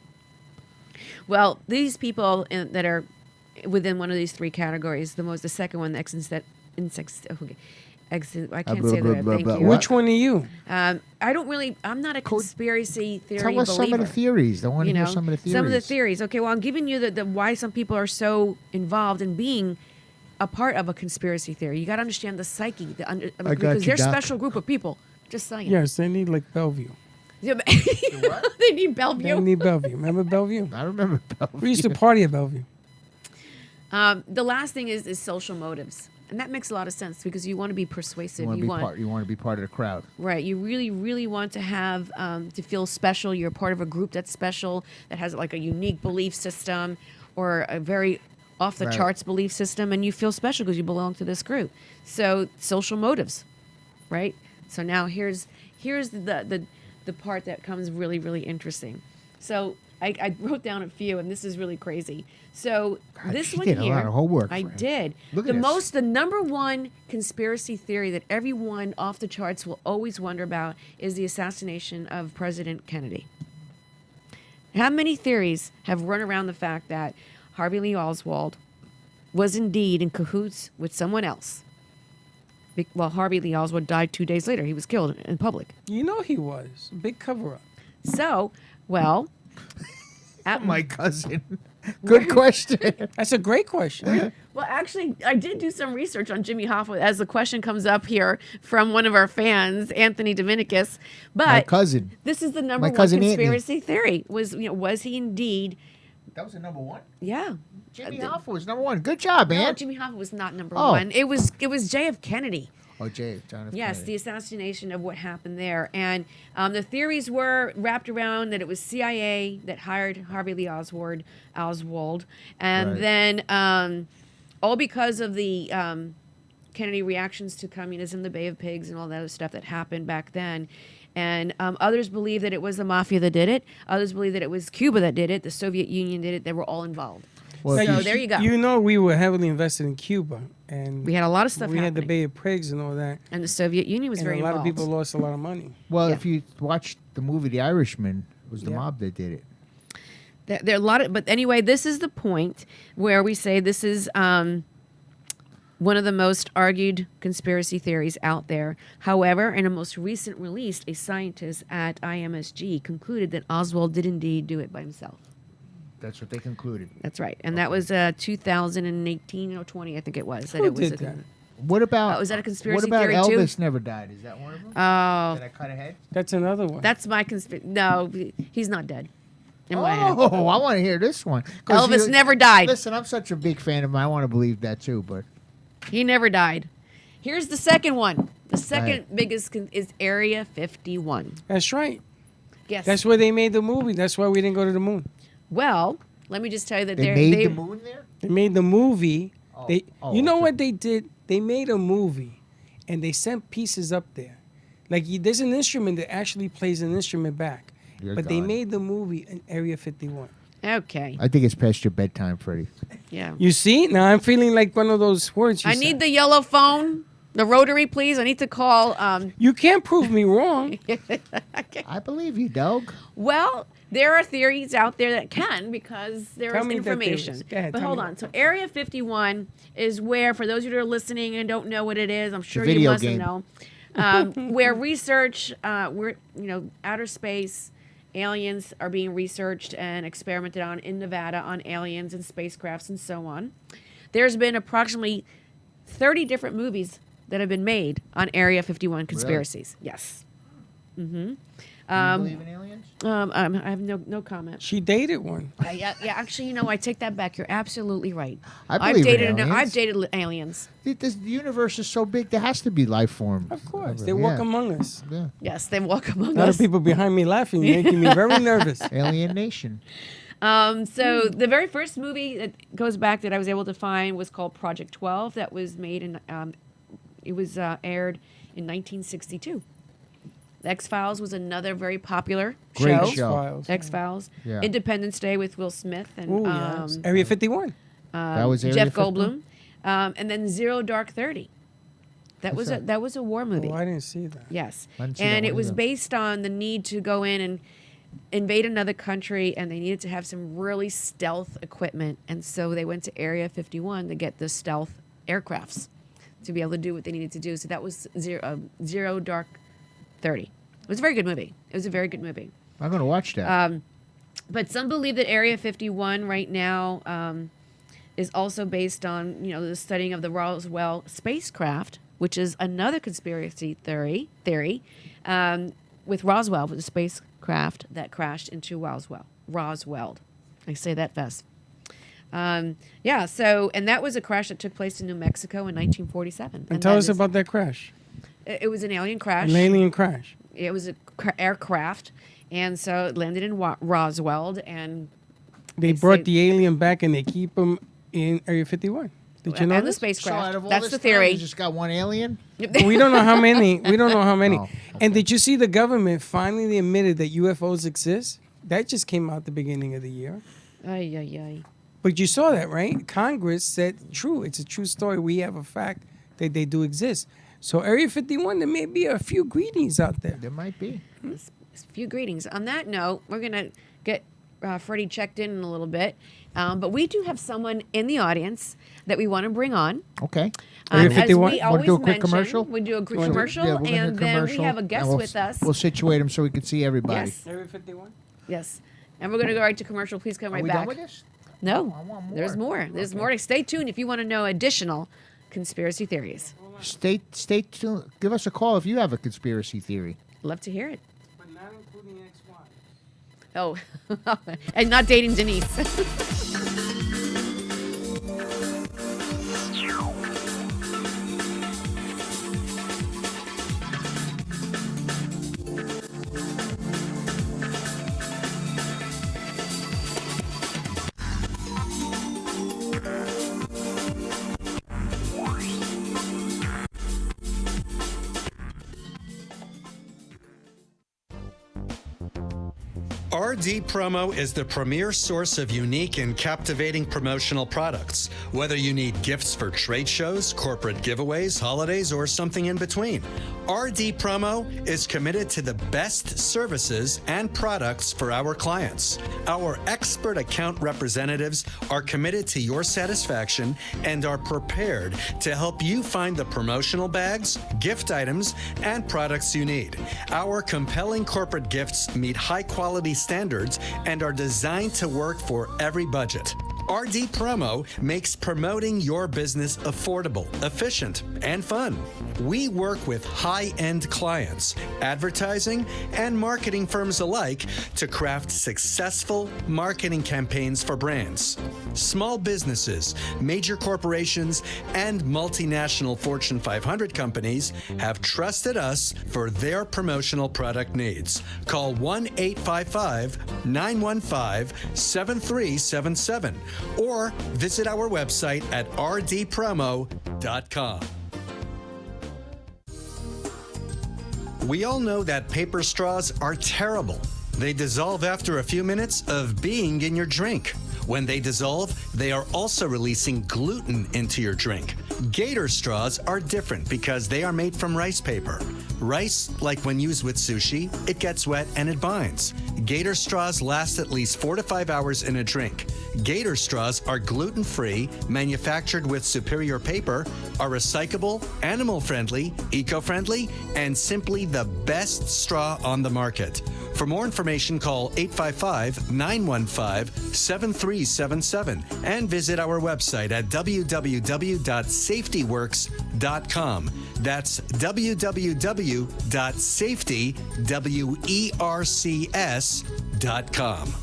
Well, these people that are within one of these 3 categories, the second one, I can't say that. Thank you. Which one are you? I don't really. I'm not a conspiracy theory Tell us believer. some of the theories. I want to hear some of the theories. Some of the theories. Okay, well, I'm giving you the why some people are so involved in being a part of a conspiracy theory. You got to understand the psyche, because they're a special group of people. Just saying. Yes, they need like Bellevue. Yeah, they need Bellevue. They need Bellevue. Remember Bellevue? I remember Bellevue. We used to party at Bellevue. The last thing is social motives. And that makes a lot of sense because you want to be persuasive. You want to be part of the crowd. Right. You really, really want to have to feel special. You're part of a group that's special, that has like a unique belief system or a very off the charts belief system, and you feel special because you belong to this group. So social motives, right? So now here's the part that comes really, really interesting. So I wrote down a few, and this is really crazy. So this one did here, a lot of homework, I friend. did. Look at this. The number one conspiracy theory that everyone off the charts will always wonder about is the assassination of President Kennedy. How many theories have run around the fact that Harvey Lee Oswald was indeed in cahoots with someone else? Well, Harvey Lee Oswald died 2 days later. He was killed in public. You know he was. Big cover-up. So, well... my cousin. Good question. That's a great question. Well, actually, I did do some research on Jimmy Hoffa as the question comes up here from one of our fans, Anthony Dominicus. But my cousin. This is the number one conspiracy theory. Was he indeed? That was the number one? Yeah. Jimmy Hoffa was number one. Good job, man. No, Jimmy Hoffa was not number one. It was JF Kennedy. Oh, John F. Yes, Kennedy. the assassination of what happened there. And the theories were wrapped around that it was CIA that hired Harvey Lee Oswald. And then all because of the Kennedy reactions to communism, the Bay of Pigs, and all that other stuff that happened back then. And others believe that it was the mafia that did it. Others believe that it was Cuba that did it. The Soviet Union did it. They were all involved. Well, so there you go. You know we were heavily invested in Cuba. And we had a lot of stuff We had the happening. Bay of Pigs and all that. And the Soviet Union was very involved. A lot involved. of people lost a lot of money. Well, if you watch the movie The Irishman, it was the mob that did it. There are a lot of, but anyway, this is the point where we say this is one of the most argued conspiracy theories out there. However, in a most recent release, a scientist at IMSG concluded that Oswald did indeed do it by himself. That's what they concluded. That's right. And that was 2018 or 20, I think it was. That Who it was did that? What about? was that a conspiracy What about theory Elvis too? never died? Is that one of them? Oh. Did I cut ahead? That's another one. That's my conspiracy. No, he's not dead. In my head. Oh, I want to hear this one. 'Cause Elvis you- never died. Listen, I'm such a big fan of him. I want to believe that too, but He never died. Here's the second one. The second ahead. biggest is Area 51. That's right. Yes. That's where they made the movie. That's why we didn't go to the moon. Well, let me just tell you that they made the moon there. They made the movie. You know okay. what they did? They made a movie, and they sent pieces up there. Like there's an instrument that actually plays an instrument back. Dear But they God. made the movie in Area 51. Okay. I think it's past your bedtime, Freddie. Yeah. You see? Now I'm feeling like one of those words you I said. need the yellow phone, the rotary, please. I need to call. You can't prove me wrong. I believe you, dog. Well, there are theories out there that can because there Tell is me the information. theories. Go ahead, But tell hold me on. So Area 51 is where, for those of you that are listening and don't know what it is, I'm sure you video must game. know, where research, outer space, aliens are being researched and experimented on in Nevada on aliens and spacecrafts and so on. There's been approximately 30 different movies that have been made on Area 51 conspiracies. Yes. Mm-hmm. Do you believe in aliens? I have no comment. She dated one. Yeah, actually, I take that back. You're absolutely right. I believe in aliens. I've dated aliens. The universe is so big, there has to be life form. Of course. They walk among us. Yeah. Yes, they walk among A lot us. of people behind me laughing, making me very nervous. Alien Nation. So the very first movie that goes back that I was able to find was called Project 12. That was made in, it was aired in 1962. X-Files was another very popular Great show. show. X-Files. Yeah. Independence Day with Will Smith and Ooh, yes. Area 51. That was Area Jeff 51? Goldblum. And then Zero Dark 30. That What's was a war movie. Oh, I didn't see that. Yes. I didn't see And that it one was either. based on the need to go in and invade another country, and they needed to have some really stealth equipment. And so they went to Area 51 to get the stealth aircrafts to be able to do what they needed to do. So that was Zero Dark 30. It was a very good movie. It was a very good movie. I'm going to watch that. But some believe that Area 51 right now is also based on, the studying of the Roswell spacecraft, which is another conspiracy theory with Roswell, with the spacecraft that crashed into Roswell. I say that fast. And that was a crash that took place in New Mexico in 1947. And tell that us is- about that crash. It was an alien crash. An alien crash. It was a aircraft, and so it landed in Roswell, and They brought the alien back and they keep him in Area 51. Did you know and the this? spacecraft. So out of all That's this the time, theory. you just got one alien? We don't know how many. We don't know how many. Oh, And did you see the government finally admitted that UFOs exist? That just came out the beginning of the year. Ay, ay, ay. But you saw that, right? Congress said, true, it's a true story. We have a fact that they do exist. So Area 51, there may be a few greetings out there. There might be. A few greetings. On that note, we're going to get Freddie checked in a little bit. But we do have someone in the audience that we want to bring on. Okay. Area As 51? we Wanna always do a quick mention, commercial? we do a quick Yeah, commercial, we're gonna do a and then we commercial, have a and guest with us. We'll situate him so we can see everybody. Yes. Area 51? Yes. And we're going to go right to commercial. Please come Are right we back. done with this? No. I want more. There's more. There's more. Stay tuned if you want to know additional conspiracy theories. Stay tuned. Give us a call if you have a conspiracy theory. Love to hear it. But not including ex-wives. Oh, and not dating Denise. RD Promo is the premier source of unique and captivating promotional products. Whether you need gifts for trade shows, corporate giveaways, holidays, or something in between, RD Promo is committed to the best services and products for our clients. Our expert account representatives are committed to your satisfaction and are prepared to help you find the promotional bags, gift items, and products you need. Our compelling corporate gifts meet high-quality standards and are designed to work for every budget. RD Promo makes promoting your business affordable, efficient, and fun. We work with high-end clients, advertising, and marketing firms alike to craft successful marketing campaigns for brands. Small businesses, major corporations, and multinational Fortune 500 companies have trusted us for their promotional product needs. Call 1-855-915-7377 or visit our website at rdpromo.com. We all know that paper straws are terrible. They dissolve after a few minutes of being in your drink. When they dissolve, they are also releasing gluten into your drink. Gator straws are different because they are made from rice paper. Rice, like when used with sushi, it gets wet and it binds. Gator straws last at least 4 to 5 hours in a drink. Gator straws are gluten-free, manufactured with superior paper, are recyclable, animal-friendly, eco-friendly, and simply the best straw on the market. For more information, call 855-915-7377 and visit our website at www.safetyworks.com. That's www.safetywercs.com.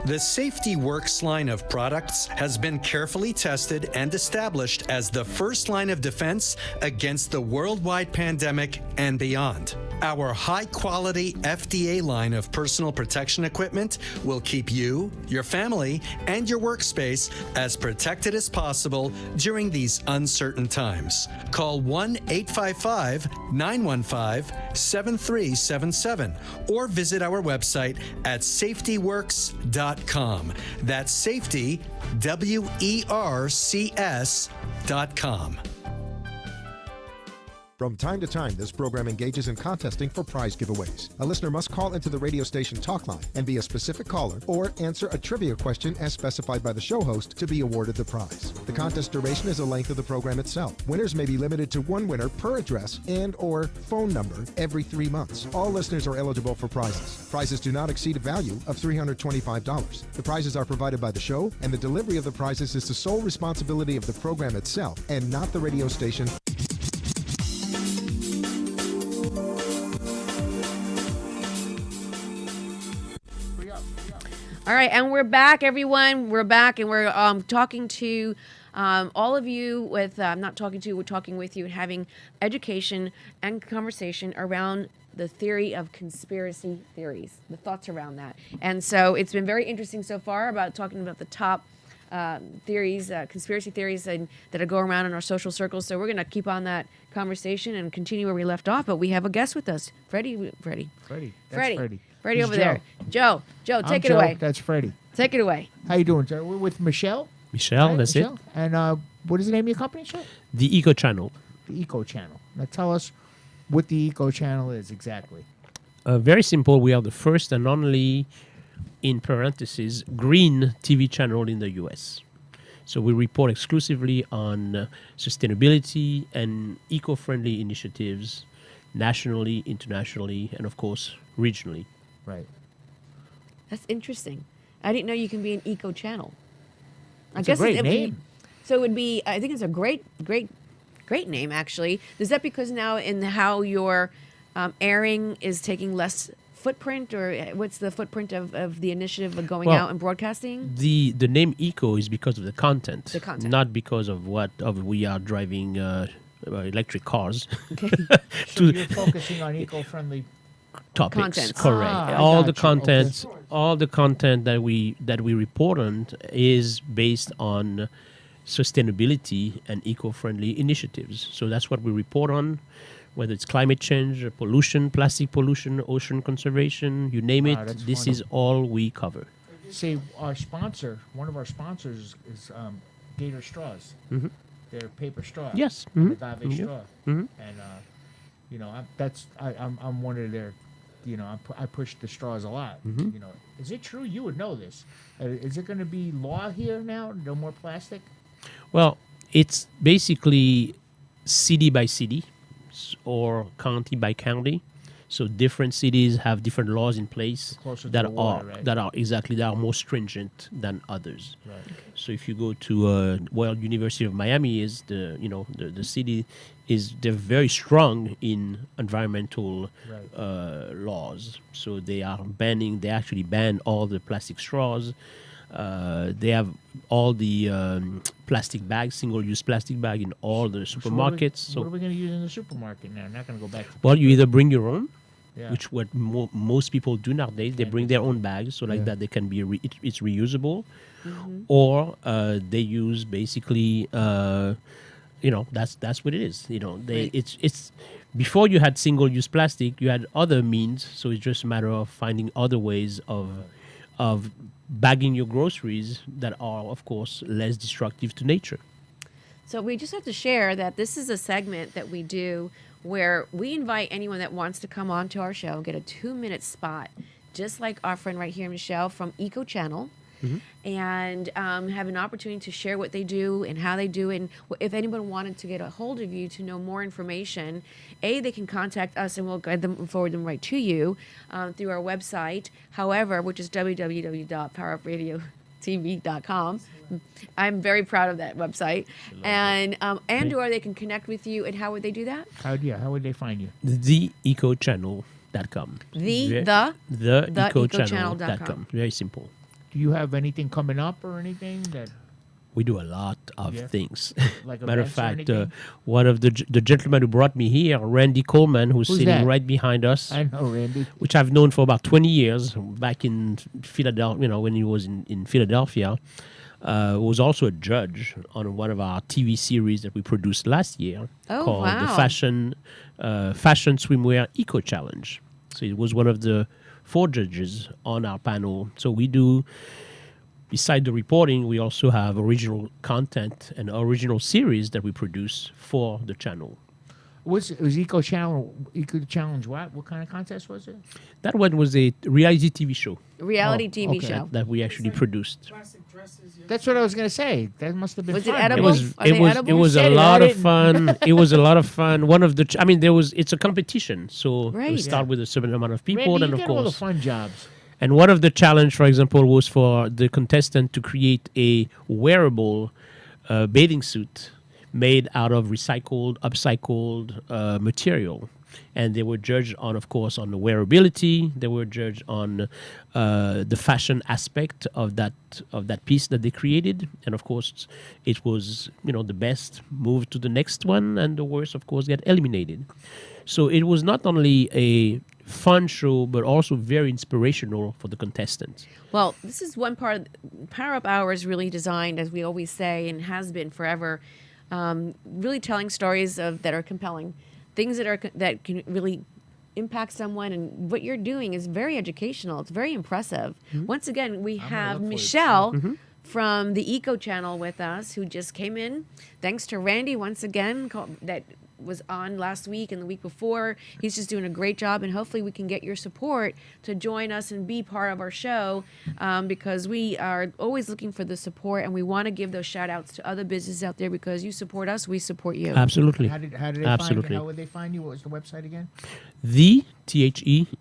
The Safety Works line of products has been carefully tested and established as the first line of defense against the worldwide pandemic and beyond. Our high-quality FDA line of personal protection equipment will keep you, your family, and your workspace as protected as possible during these uncertain times. Call 1-855-915-7377 or visit our website at safetyworks.com. That's safety, WERCS.com. From time to time, this program engages in contesting for prize giveaways. A listener must call into the radio station talk line and be a specific caller or answer a trivia question as specified by the show host to be awarded the prize. The contest duration is the length of the program itself. Winners may be limited to one winner per address and or phone number every 3 months. All listeners are eligible for prizes. Prizes do not exceed a value of $325. The prizes are provided by the show, and the delivery of the prizes is the sole responsibility of the program itself and not the radio station. All right, and we're back, everyone. We're back, and we're talking to all of you with, not talking to you, we're talking with you and having education and conversation around the theory of conspiracy theories, the thoughts around that. And so it's been very interesting so far about talking about the top theories, conspiracy theories that are going around in our social circles. So we're going to keep on that conversation and continue where we left off. But we have a guest with us, Freddie. That's Freddie. Freddie He's over there. Joe, take it Joe, away. That's Freddie. Take it away. How you doing, Joe? We're with Michelle. Michelle, Right, that's Michelle? it. And what is the name of your company, Joe? The Eco Channel. The Eco Channel. Now tell us what the Eco Channel is exactly. Very simple. We are the first and only, in parentheses, green TV channel in the U.S. So we report exclusively on sustainability and eco-friendly initiatives nationally, internationally, and of course, regionally. Right. That's interesting. I didn't know you can be an eco channel. It's a great name. So it would be, I think it's a great name, actually. Is that because now in how your airing is taking less footprint, or what's the footprint of the initiative of going out and broadcasting? The name eco is because of the content. The content. Not because of we are driving electric cars. Okay. So you're focusing on eco-friendly topics. Contents. Correct. All the content that we report on is based on sustainability and eco-friendly initiatives. So that's what we report on. whether it's climate change, pollution, plastic pollution, ocean conservation, you name it. That's This funny. is all we cover. See, our sponsor, one of our sponsors is Gator Straws. Mhm. They're paper straw. Yes. The Mhm. agave Yep. straw. Mhm. And I'm one of their, I push the straws a lot. Mhm. Is it true? You would know this. Is it going to be law here now? No more plastic. Well, it's basically city by city or county by county. So different cities have different laws in place Closer to that the water, are right? that are more stringent than others. Right. So if you go to University of Miami is the city is they're very strong in environmental laws. So they actually ban all the plastic straws. They have all the plastic bags, single-use plastic bag in all the supermarkets. What are we going to use in the supermarket now? Not going to go back to Well, you either bring your own, Yeah. which what most people do nowadays. They bring their own bags, so like that they can be it's reusable, or they use basically, that's what it is. It's before you had single-use plastic, you had other means. So it's just a matter of finding other ways of bagging your groceries that are, of course, less destructive to nature. So we just have to share that this is a segment that we do where we invite anyone that wants to come on to our show, get a 2-minute spot, just like our friend right here, Michelle from Eco Channel, and have an opportunity to share what they do and how they do it. And if anyone wanted to get a hold of you to know more information, they can contact us and we'll guide them and forward them right to you through our website, however, which is www.powerupradiotv.com. I'm very proud of that website. Or they can connect with you. And how would they do that? How would they find you? TheEcoChannel.com. The EcoChannel.com. Very simple. Do you have anything coming up or anything that? We do a lot of Yeah. things. Like Matter of events or fact, anything? one of the gentlemen who brought me here, Randy Coleman, who's sitting that? right behind us, I know Randy. which I've known for about 20 years, back in Philadelphia, when he was in Philadelphia, was also a judge on one of our TV series that we produced last year called the wow. Fashion Swimwear Eco Challenge. So it was one of the 4 judges on our panel. So we do, beside the reporting, we also have original content and original series that we produce for the channel. Was Eco Challenge what kind of contest was it? That one was a reality TV show Reality TV show. that we actually produced. That's what I was going to say. That must have been Was it fun. edible? It was a lot of fun. It was a lot of fun. One of the, it's a competition. So Right. we start with a certain amount of people, Randy, and you of get all the course, fun jobs. and one of the challenge, for example, was for the contestant to create a wearable bathing suit made out of upcycled material. And they were judged on, of course, on the wearability. They were judged on the fashion aspect of that piece that they created. And of course, it was the best move to the next one, and the worst, of course, get eliminated. So it was not only a fun show, but also very inspirational for the contestants. Well, this is one part. Power Up Hour is really designed, as we always say, and has been forever, really telling stories that are compelling, things that can really impact someone. And what you're doing is very educational. It's very impressive. Once again, we have Michelle from the Eco Channel with us, who just came in. Thanks to Randy once again, that was on last week and the week before. He's just doing a great job, and hopefully we can get your support to join us and be part of our show, because we are always looking for the support, and we want to give those shout outs to other businesses out there, because you support us, we support you. Absolutely. How did they Absolutely. How would they find you? What was the website again? The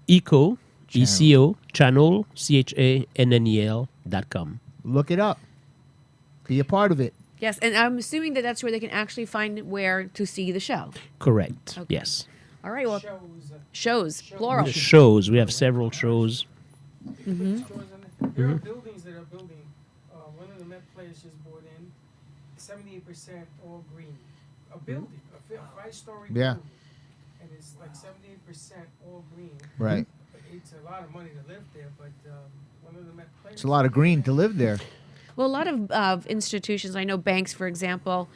Eco ECO channel CHANNEL.com. Look it up. Be a part of it. Yes, and I'm assuming that that's where they can actually find where to see the show. Correct. Okay. Yes. All right, well, shows, plural. The shows. We have several shows. There are buildings that are building. One of the Met players just bought in, 78% all green. A building, a 5-story building, and it's like 78% all green. Right. But it's a lot of money to live there. But one of the Met players. It's a lot of green to live there. Well, a lot of institutions, I know banks, for example,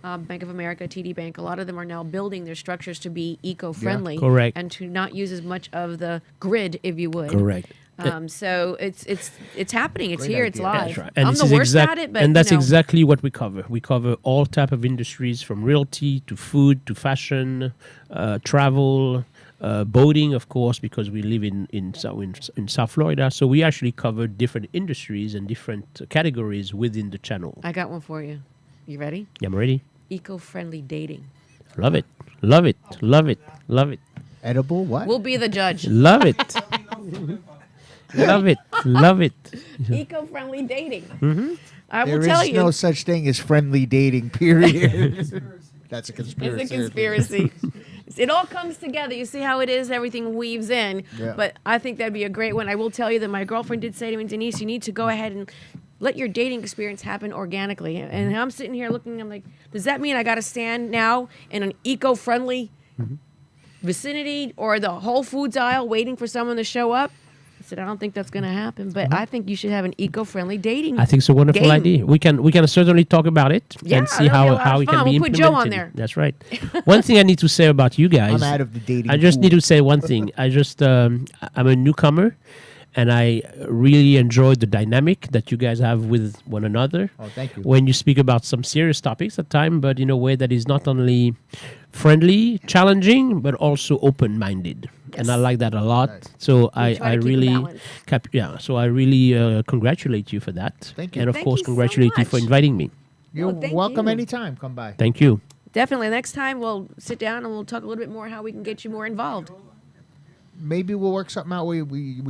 Bank of America, TD Bank, a lot of them are now building their structures to be eco-friendly, Correct. and to not use as much of the grid, if you would. Correct. So it's happening. It's Great here. It's idea. live. That's right. And I'm this the is worst at it, but and that's you know. exactly what we cover. We cover all type of industries, from realty to food to fashion, travel, boating, of course, because we live in South Florida. So we actually cover different industries and different categories within the channel. I got one for you. You ready? Yeah, I'm ready. Eco-friendly dating. Love it. Love it. Love it. Love it. Edible? What? We'll be the judge. Love it. Love it. Love it. Eco-friendly dating. Mm-hmm. I will There tell is you. no such thing as friendly dating, period. That's a conspiracy. It's a conspiracy. It all comes together. You see how it is? Everything weaves in. Yeah. But I think that'd be a great one. I will tell you that my girlfriend did say to me, Denise, you need to go ahead and let your dating experience happen organically. And I'm sitting here looking, I'm like, does that mean I got to stand now in an eco-friendly vicinity or the Whole Foods aisle waiting for someone to show up? I said, I don't think that's going to happen, but I think you should have an eco-friendly dating. I think it's a wonderful game. idea. We can certainly talk about it Yeah, and see that'll be a lot how of it can fun. be We'll put implemented. Joe on there. That's right. One thing I need to say about you guys. I'm out of the dating I just pool. need to say one thing. I'm a newcomer, and I really enjoy the dynamic that you guys have with one another. Oh, thank you. When you speak about some serious topics at times, but in a way that is not only friendly, challenging, but also open-minded. And I like that a lot. So I try to keep a really, balance. so I really congratulate you for that. Thank you. And of Thank course, you so congratulate you for much. inviting me. You're Oh, thank welcome you. anytime. Come by. Thank you. Definitely. Next time we'll sit down and we'll talk a little bit more how we can get you more involved. Maybe we'll work something out. We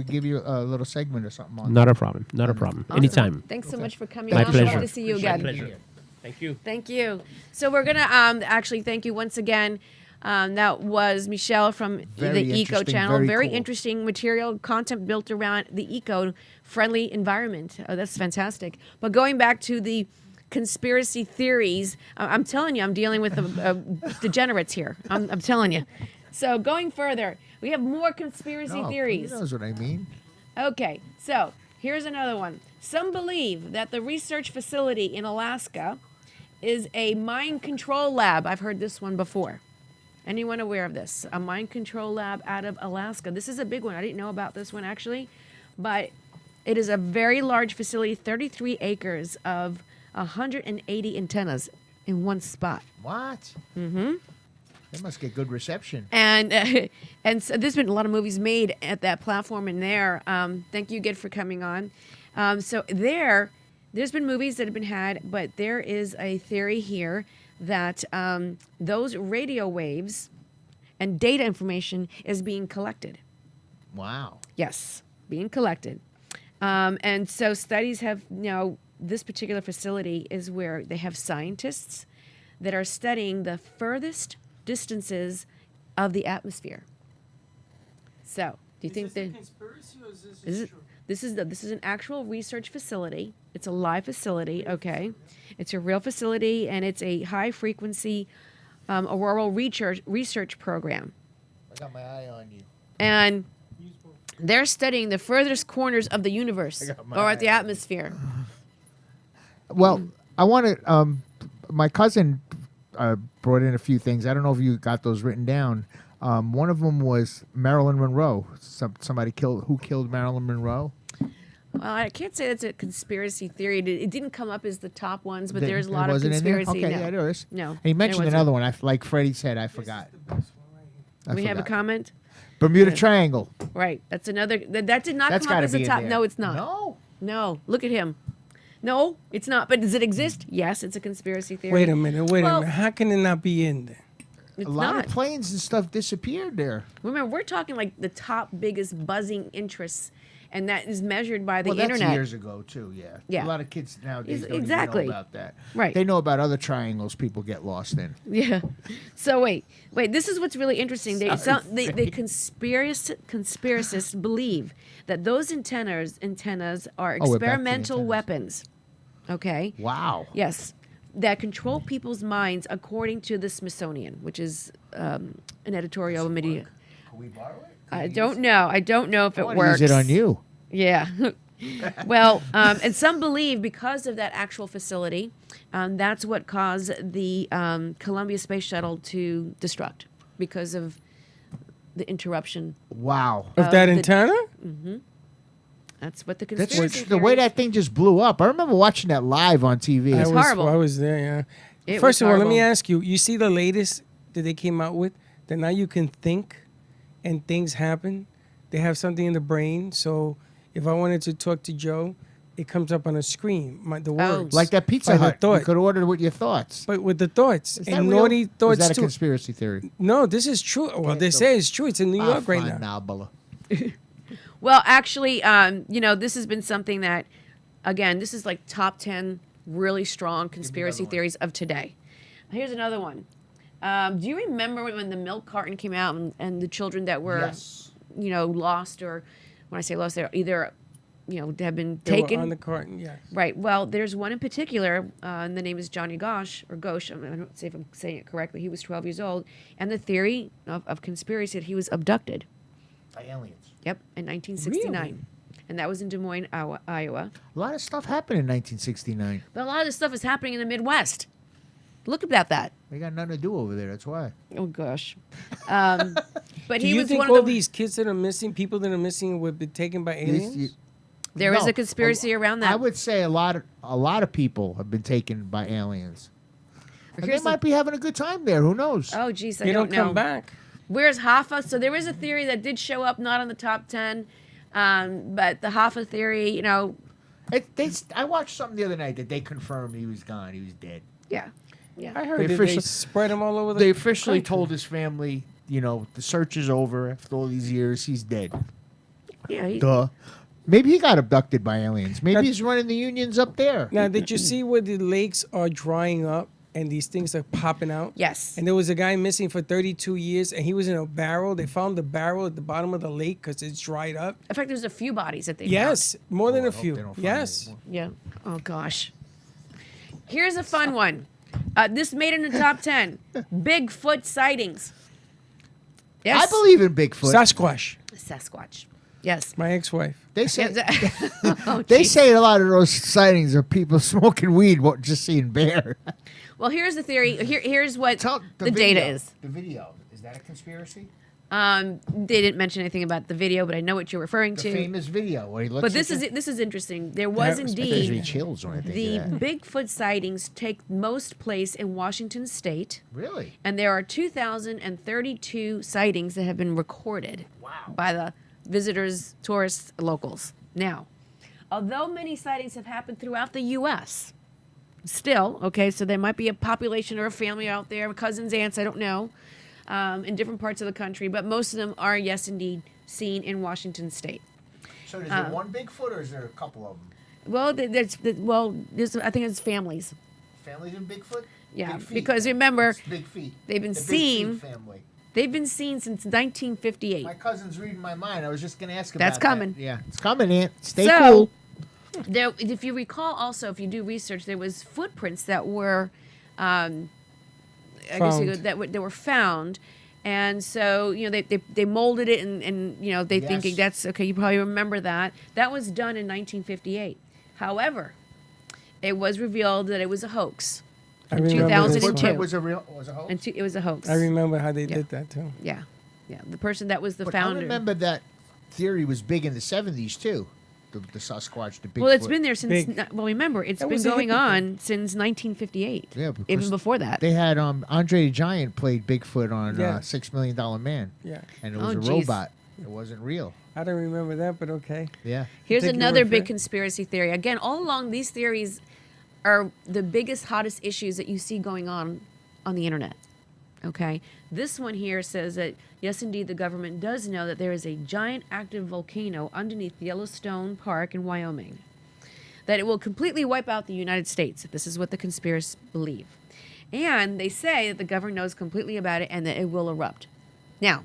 give you a little segment or something on Not a problem. Not a problem. Awesome. Anytime. Thanks so much for coming My on. pleasure. Love to see you My again. pleasure. Thank you. Thank you. So we're gonna actually thank you once again. That was Michelle from Very the Eco interesting, Channel. very cool. Interesting material, content built around the eco-friendly environment. Oh, that's fantastic. But going back to the conspiracy theories, I'm telling you, I'm dealing with degenerates here. I'm telling you. So going further, we have more conspiracy No, theories. He knows what I mean. Okay, so here's another one. Some believe that the research facility in Alaska is a mind control lab. I've heard this one before. Anyone aware of this? A mind control lab out of Alaska. This is a big one. I didn't know about this one actually, but it is a very large facility, 33 acres of 180 antennas in one spot. What? Mm-hmm. They must get good reception. And and so there's been a lot of movies made at that platform in there. Thank you, Gid, for coming on. So there's been movies that have been had, but there is a theory here that those radio waves and data information is being collected. Wow. Yes, being collected. And so studies have, this particular facility is where they have scientists that are studying the furthest distances of the atmosphere. So, do you think that Conspiracy or is this true? this is an actual research facility? It's a live facility, okay? It's a real facility, and it's a high frequency auroral research program. I got my eye on you. And they're studying the furthest corners of the universe or at the atmosphere. Well, I want to. My cousin brought in a few things. I don't know if you got those written down. One of them was Marilyn Monroe. Somebody who killed Marilyn Monroe. Well, I can't say that's a conspiracy theory. It didn't come up as the top ones, but there's a It lot of wasn't in there? conspiracy. Okay, no. yeah, there is. No. And he mentioned there another wasn't. one. Like Freddie said, I forgot. We have a comment? Bermuda Triangle. Right. That's another. That did not That's come up gotta as the be in top. there. No, it's not. No. No. Look at him. No, it's not. But does it exist? Yes, it's a conspiracy theory. Wait a minute. Well, How can it not be in there? It's A lot not. of planes and stuff disappeared there. Remember, we're talking like the top biggest buzzing interests, and that is measured by the Well, that's internet. years ago too. Yeah. Yeah. A lot of kids nowadays don't Exactly. even know about that. Right. They know about other triangles people get lost in. Yeah. So wait. This is what's really interesting. The conspiracists believe that those antennas are Oh, we're back to the experimental antennas. weapons. Okay. Wow. Yes. That control people's minds, according to the Smithsonian, which is an editorial media. Can we borrow it? I don't know. I don't know if it I wanna works. use it on you. Yeah. Well, and some believe because of that actual facility, that's what caused the Columbia Space Shuttle to destruct because of the interruption. Wow. Of that antenna? Mm-hmm. That's what the That's conspiracy the way theory- that thing just blew up. I remember watching that live on TV. It was horrible. I was there, yeah. It First was of all, let me horrible. ask you, you see the latest that they came out with? That now you can think and things happen? They have something in the brain, so if I wanted to talk to Joe, it comes up on a screen, the words. Like that Pizza by the Hut. You thought. could order with your thoughts. But with the thoughts. Is And that real? naughty Or thoughts is that a too. conspiracy theory? No, this is true. Well, they say it's true. It's in New York right fine now. Bella. Well, actually, this has been something that, again, this is like top 10 really strong conspiracy theories of today. Here's another one. Do you remember when the milk carton came out and the children that were, lost, or when I say lost, they're either, have been They were taken on the carton, yes. Right. Well, there's one in particular, and the name is Johnny Gosh, or Ghosh. I don't say if I'm saying it correctly. He was 12 years old, and the theory of conspiracy that he was abducted. By aliens. Yep, in 1969. Really? And that was in Des Moines, Iowa. A lot of stuff happened in 1969. But a lot of this stuff is happening in the Midwest. Look about that. They got nothing to do over there. That's why. Oh gosh. But Do he you was think one all of the. these kids that are missing, people that are missing, would be taken by aliens? There is a conspiracy around that. I would say a lot of people have been taken by aliens. And they Here's the- might be having a good time there. Who knows? Oh, geez, I They don't don't know. come back. Where's Hoffa? So there is a theory that did show up, not on the top 10, but the Hoffa theory, I watched something the other night that they confirmed he was gone. He was dead. Yeah. Yeah. I heard that they spread him all over the They officially country. told his family, the search is over after all these years. He's dead. Yeah. Duh. Maybe he got abducted by aliens. Maybe he's running the unions up there. Now, did you see where the lakes are drying up and these things are popping out? Yes. And there was a guy missing for 32 years, and he was in a barrel. They found the barrel at the bottom of the lake because it's dried up. In fact, there's a few bodies that they Yes, found. more than a few. Yes. Yeah. Oh, gosh. Here's a fun one. This made it in the top 10. Bigfoot sightings. Yes. I believe in Bigfoot. Sasquatch. Yes. My ex-wife. They say Oh, they geez. say a lot of those sightings are people smoking weed, just seeing bear. Well, here's the theory. Here's what the video. data is. The video, is that a conspiracy? They didn't mention anything about the video, but I know what you're referring The to. famous video where he looks. But this at is interesting. There was That gives me indeed chills when I think the of that. Bigfoot sightings take most place in Washington State. Really? And there are 2,032 sightings that have been recorded by the visitors, tourists, locals. Now, although many sightings have happened throughout the U.S., still, okay, so there might be a population or a family out there, cousins, aunts, I don't know, in different parts of the country, but most of them are, yes, indeed, seen in Washington State. So is there one Bigfoot or is there a couple of them? Well, there's I think it's families. Families in Bigfoot? Yeah, Big feet. because remember, It's big feet. they've been The Big seen. Feet family. They've been seen since 1958. My cousin's reading my mind. I was just going to ask about That's coming. that. Yeah, it's coming, Aunt. Stay So, cool. There, if you recall, also, if you do research, there was footprints that were, I guess you go, that were found, and so they molded it, and they Yes. thinking that's okay. You probably remember that. That was done in 1958. However, it was revealed that it was a hoax. I In remember this 2002. one. Was a hoax? It was a hoax. I remember how they Yeah. did that too. Yeah, yeah. The person that was the But founder. I remember that theory was big in the 70s, too. The Sasquatch, the Bigfoot. Well, it's been there since. Well, remember, it's That been was a going hippie on since 1958. Yeah, because even before that. They had Andre the Giant played Bigfoot on Yeah. $6 Million Man. Yeah. And it Oh, was a geez. robot. It wasn't real. I don't remember that, but okay. Yeah. Here's Take your another word for big it. conspiracy theory. Again, all along, these theories are the biggest, hottest issues that you see going on the internet. Okay? This one here says that, yes, indeed, the government does know that there is a giant active volcano underneath Yellowstone Park in Wyoming. That it will completely wipe out the United States. This is what the conspiracists believe. And they say that the government knows completely about it and that it will erupt. Now,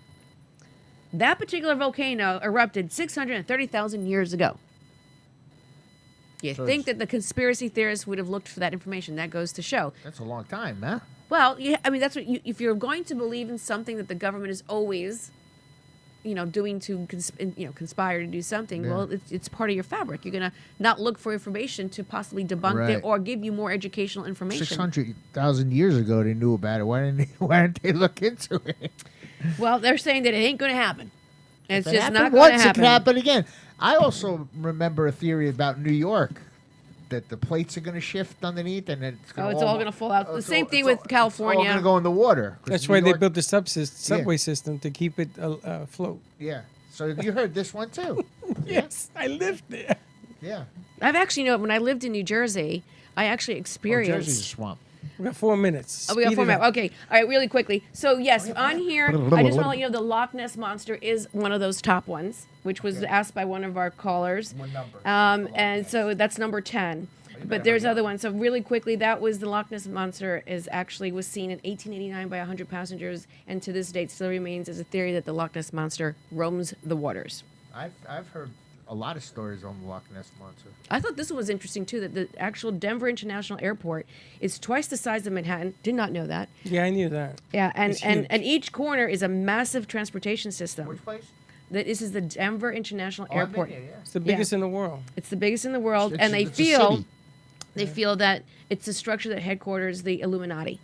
that particular volcano erupted 630,000 years ago. You So think it's- that the conspiracy theorists would have looked for that information? That goes to show. That's a long time, huh? Well, yeah, I mean, that's what if you're going to believe in something that the government is always doing to conspire to do something. Yeah. Well, it's part of your fabric. You're gonna not look for information to possibly debunk Right. it or give you more educational information. 600,000 years ago, they knew about it. Why didn't they look into it? Well, they're saying that it ain't gonna happen. It's If it just happened not gonna once, happen. it can happen again. I also remember a theory about New York that the plates are going to shift underneath, and it's going It's all gonna fall out. The same thing with California. It's all going to go in the water. 'cause That's New why they York- built the subway system to keep it afloat. Yeah. So you heard this one too. Yes, I lived there. Yeah. I've actually when I lived in New Jersey, I actually experienced. Jersey's a swamp. We got 4 minutes. Oh, we got Speed 4 it minutes. up. Okay. All right, really quickly. So, yes, on here, I just want to let you know the Loch Ness Monster is one of those top ones, which was asked by one of our callers. What number? And so that's number 10. But there's other ones. So really quickly, that was the Loch Ness Monster was seen in 1889 by 100 passengers, and to this date still remains as a theory that the Loch Ness Monster roams the waters. I've heard a lot of stories on the Loch Ness Monster. I thought this one was interesting too. That the actual Denver International Airport is twice the size of Manhattan. Did not know that. Yeah, I knew that. Yeah, It's huge. and each corner is a massive transportation system. Which place? This is the Denver International Oh, I've been Airport. there, yeah. It's the biggest in the world. It's the biggest in the world, It's- and they it's a feel city. that it's the structure that headquarters the Illuminati.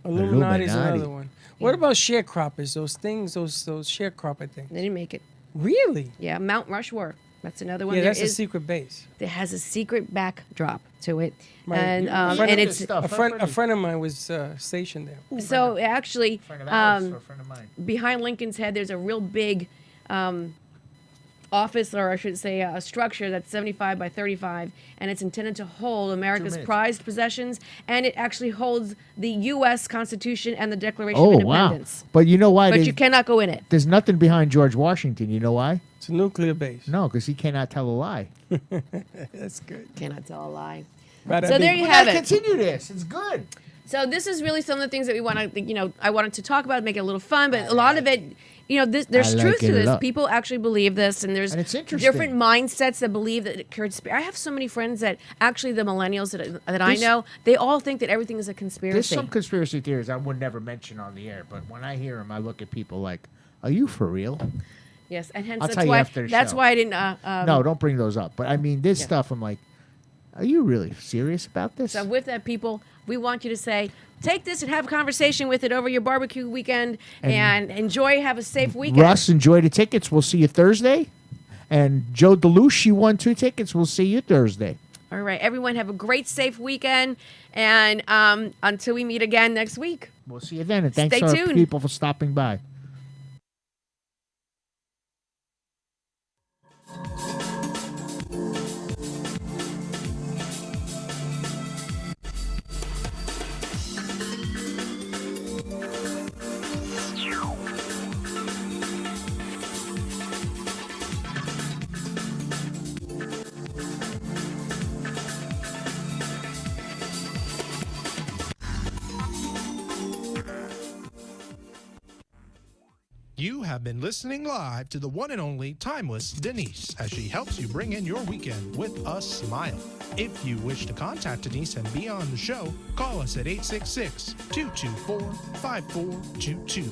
Illuminati's Illuminati. another one. What about sharecroppers? Those things, those sharecropper things. They didn't make it. Really? Yeah, Mount Rushmore. That's another one. Yeah, There that's a is- secret base. That has a secret backdrop to it, My- and a friend and of it's a friend of mine was stationed there. so actually Friend of ours or a friend of mine. behind Lincoln's Head, there's a real big office, or I should say a structure that's 75 by 35, and it's intended to hold America's minutes. prized possessions, and it actually holds the U.S. Constitution and the Declaration Oh of wow! Independence. But you know why? But you cannot go in it. There's nothing behind George Washington. You know why? It's a nuclear base. No, because he cannot tell a lie. That's good. Cannot tell a lie. Right, So there you have it. Continue this. It's good. So this is really some of the things that we want to, I wanted to talk about, make it a little fun, but a lot of it, there's I truth like to it a this. lot. People actually believe this, and there's And it's interesting. different mindsets that believe that it conspiracy. I have so many friends that actually the millennials that I There's- know, they all think that everything is a There's conspiracy. some conspiracy theories I would never mention on the air, but when I hear them, I look at people like, "Are you for real?" Yes, and hence I'll that's tell you why after the that's show. why I didn't. No, don't bring those up. But I mean, this stuff. I'm like, "Are you really serious about this?" So with that, people, we want you to say, take this and have a conversation with it over your barbecue weekend and enjoy. Have a safe weekend. Russ, enjoy the tickets. We'll see you Thursday. And Joe Deluche, you won 2 tickets. We'll see you Thursday. All right, everyone, have a great, safe weekend, and until we meet again next week. We'll see you then. And thanks Stay to our tuned. people for stopping by. You have been listening live to the one and only timeless Denise as she helps you bring in your weekend with a smile. If you wish to contact Denise and be on the show, call us at 866-224-5422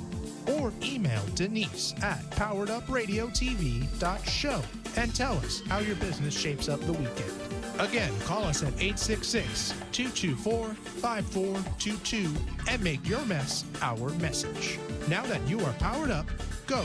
or email Denise at poweredupradiotv.show and tell us how your business shapes up the weekend. Again, call us at 866-224-5422 and make your mess our message. Now that you are powered up, go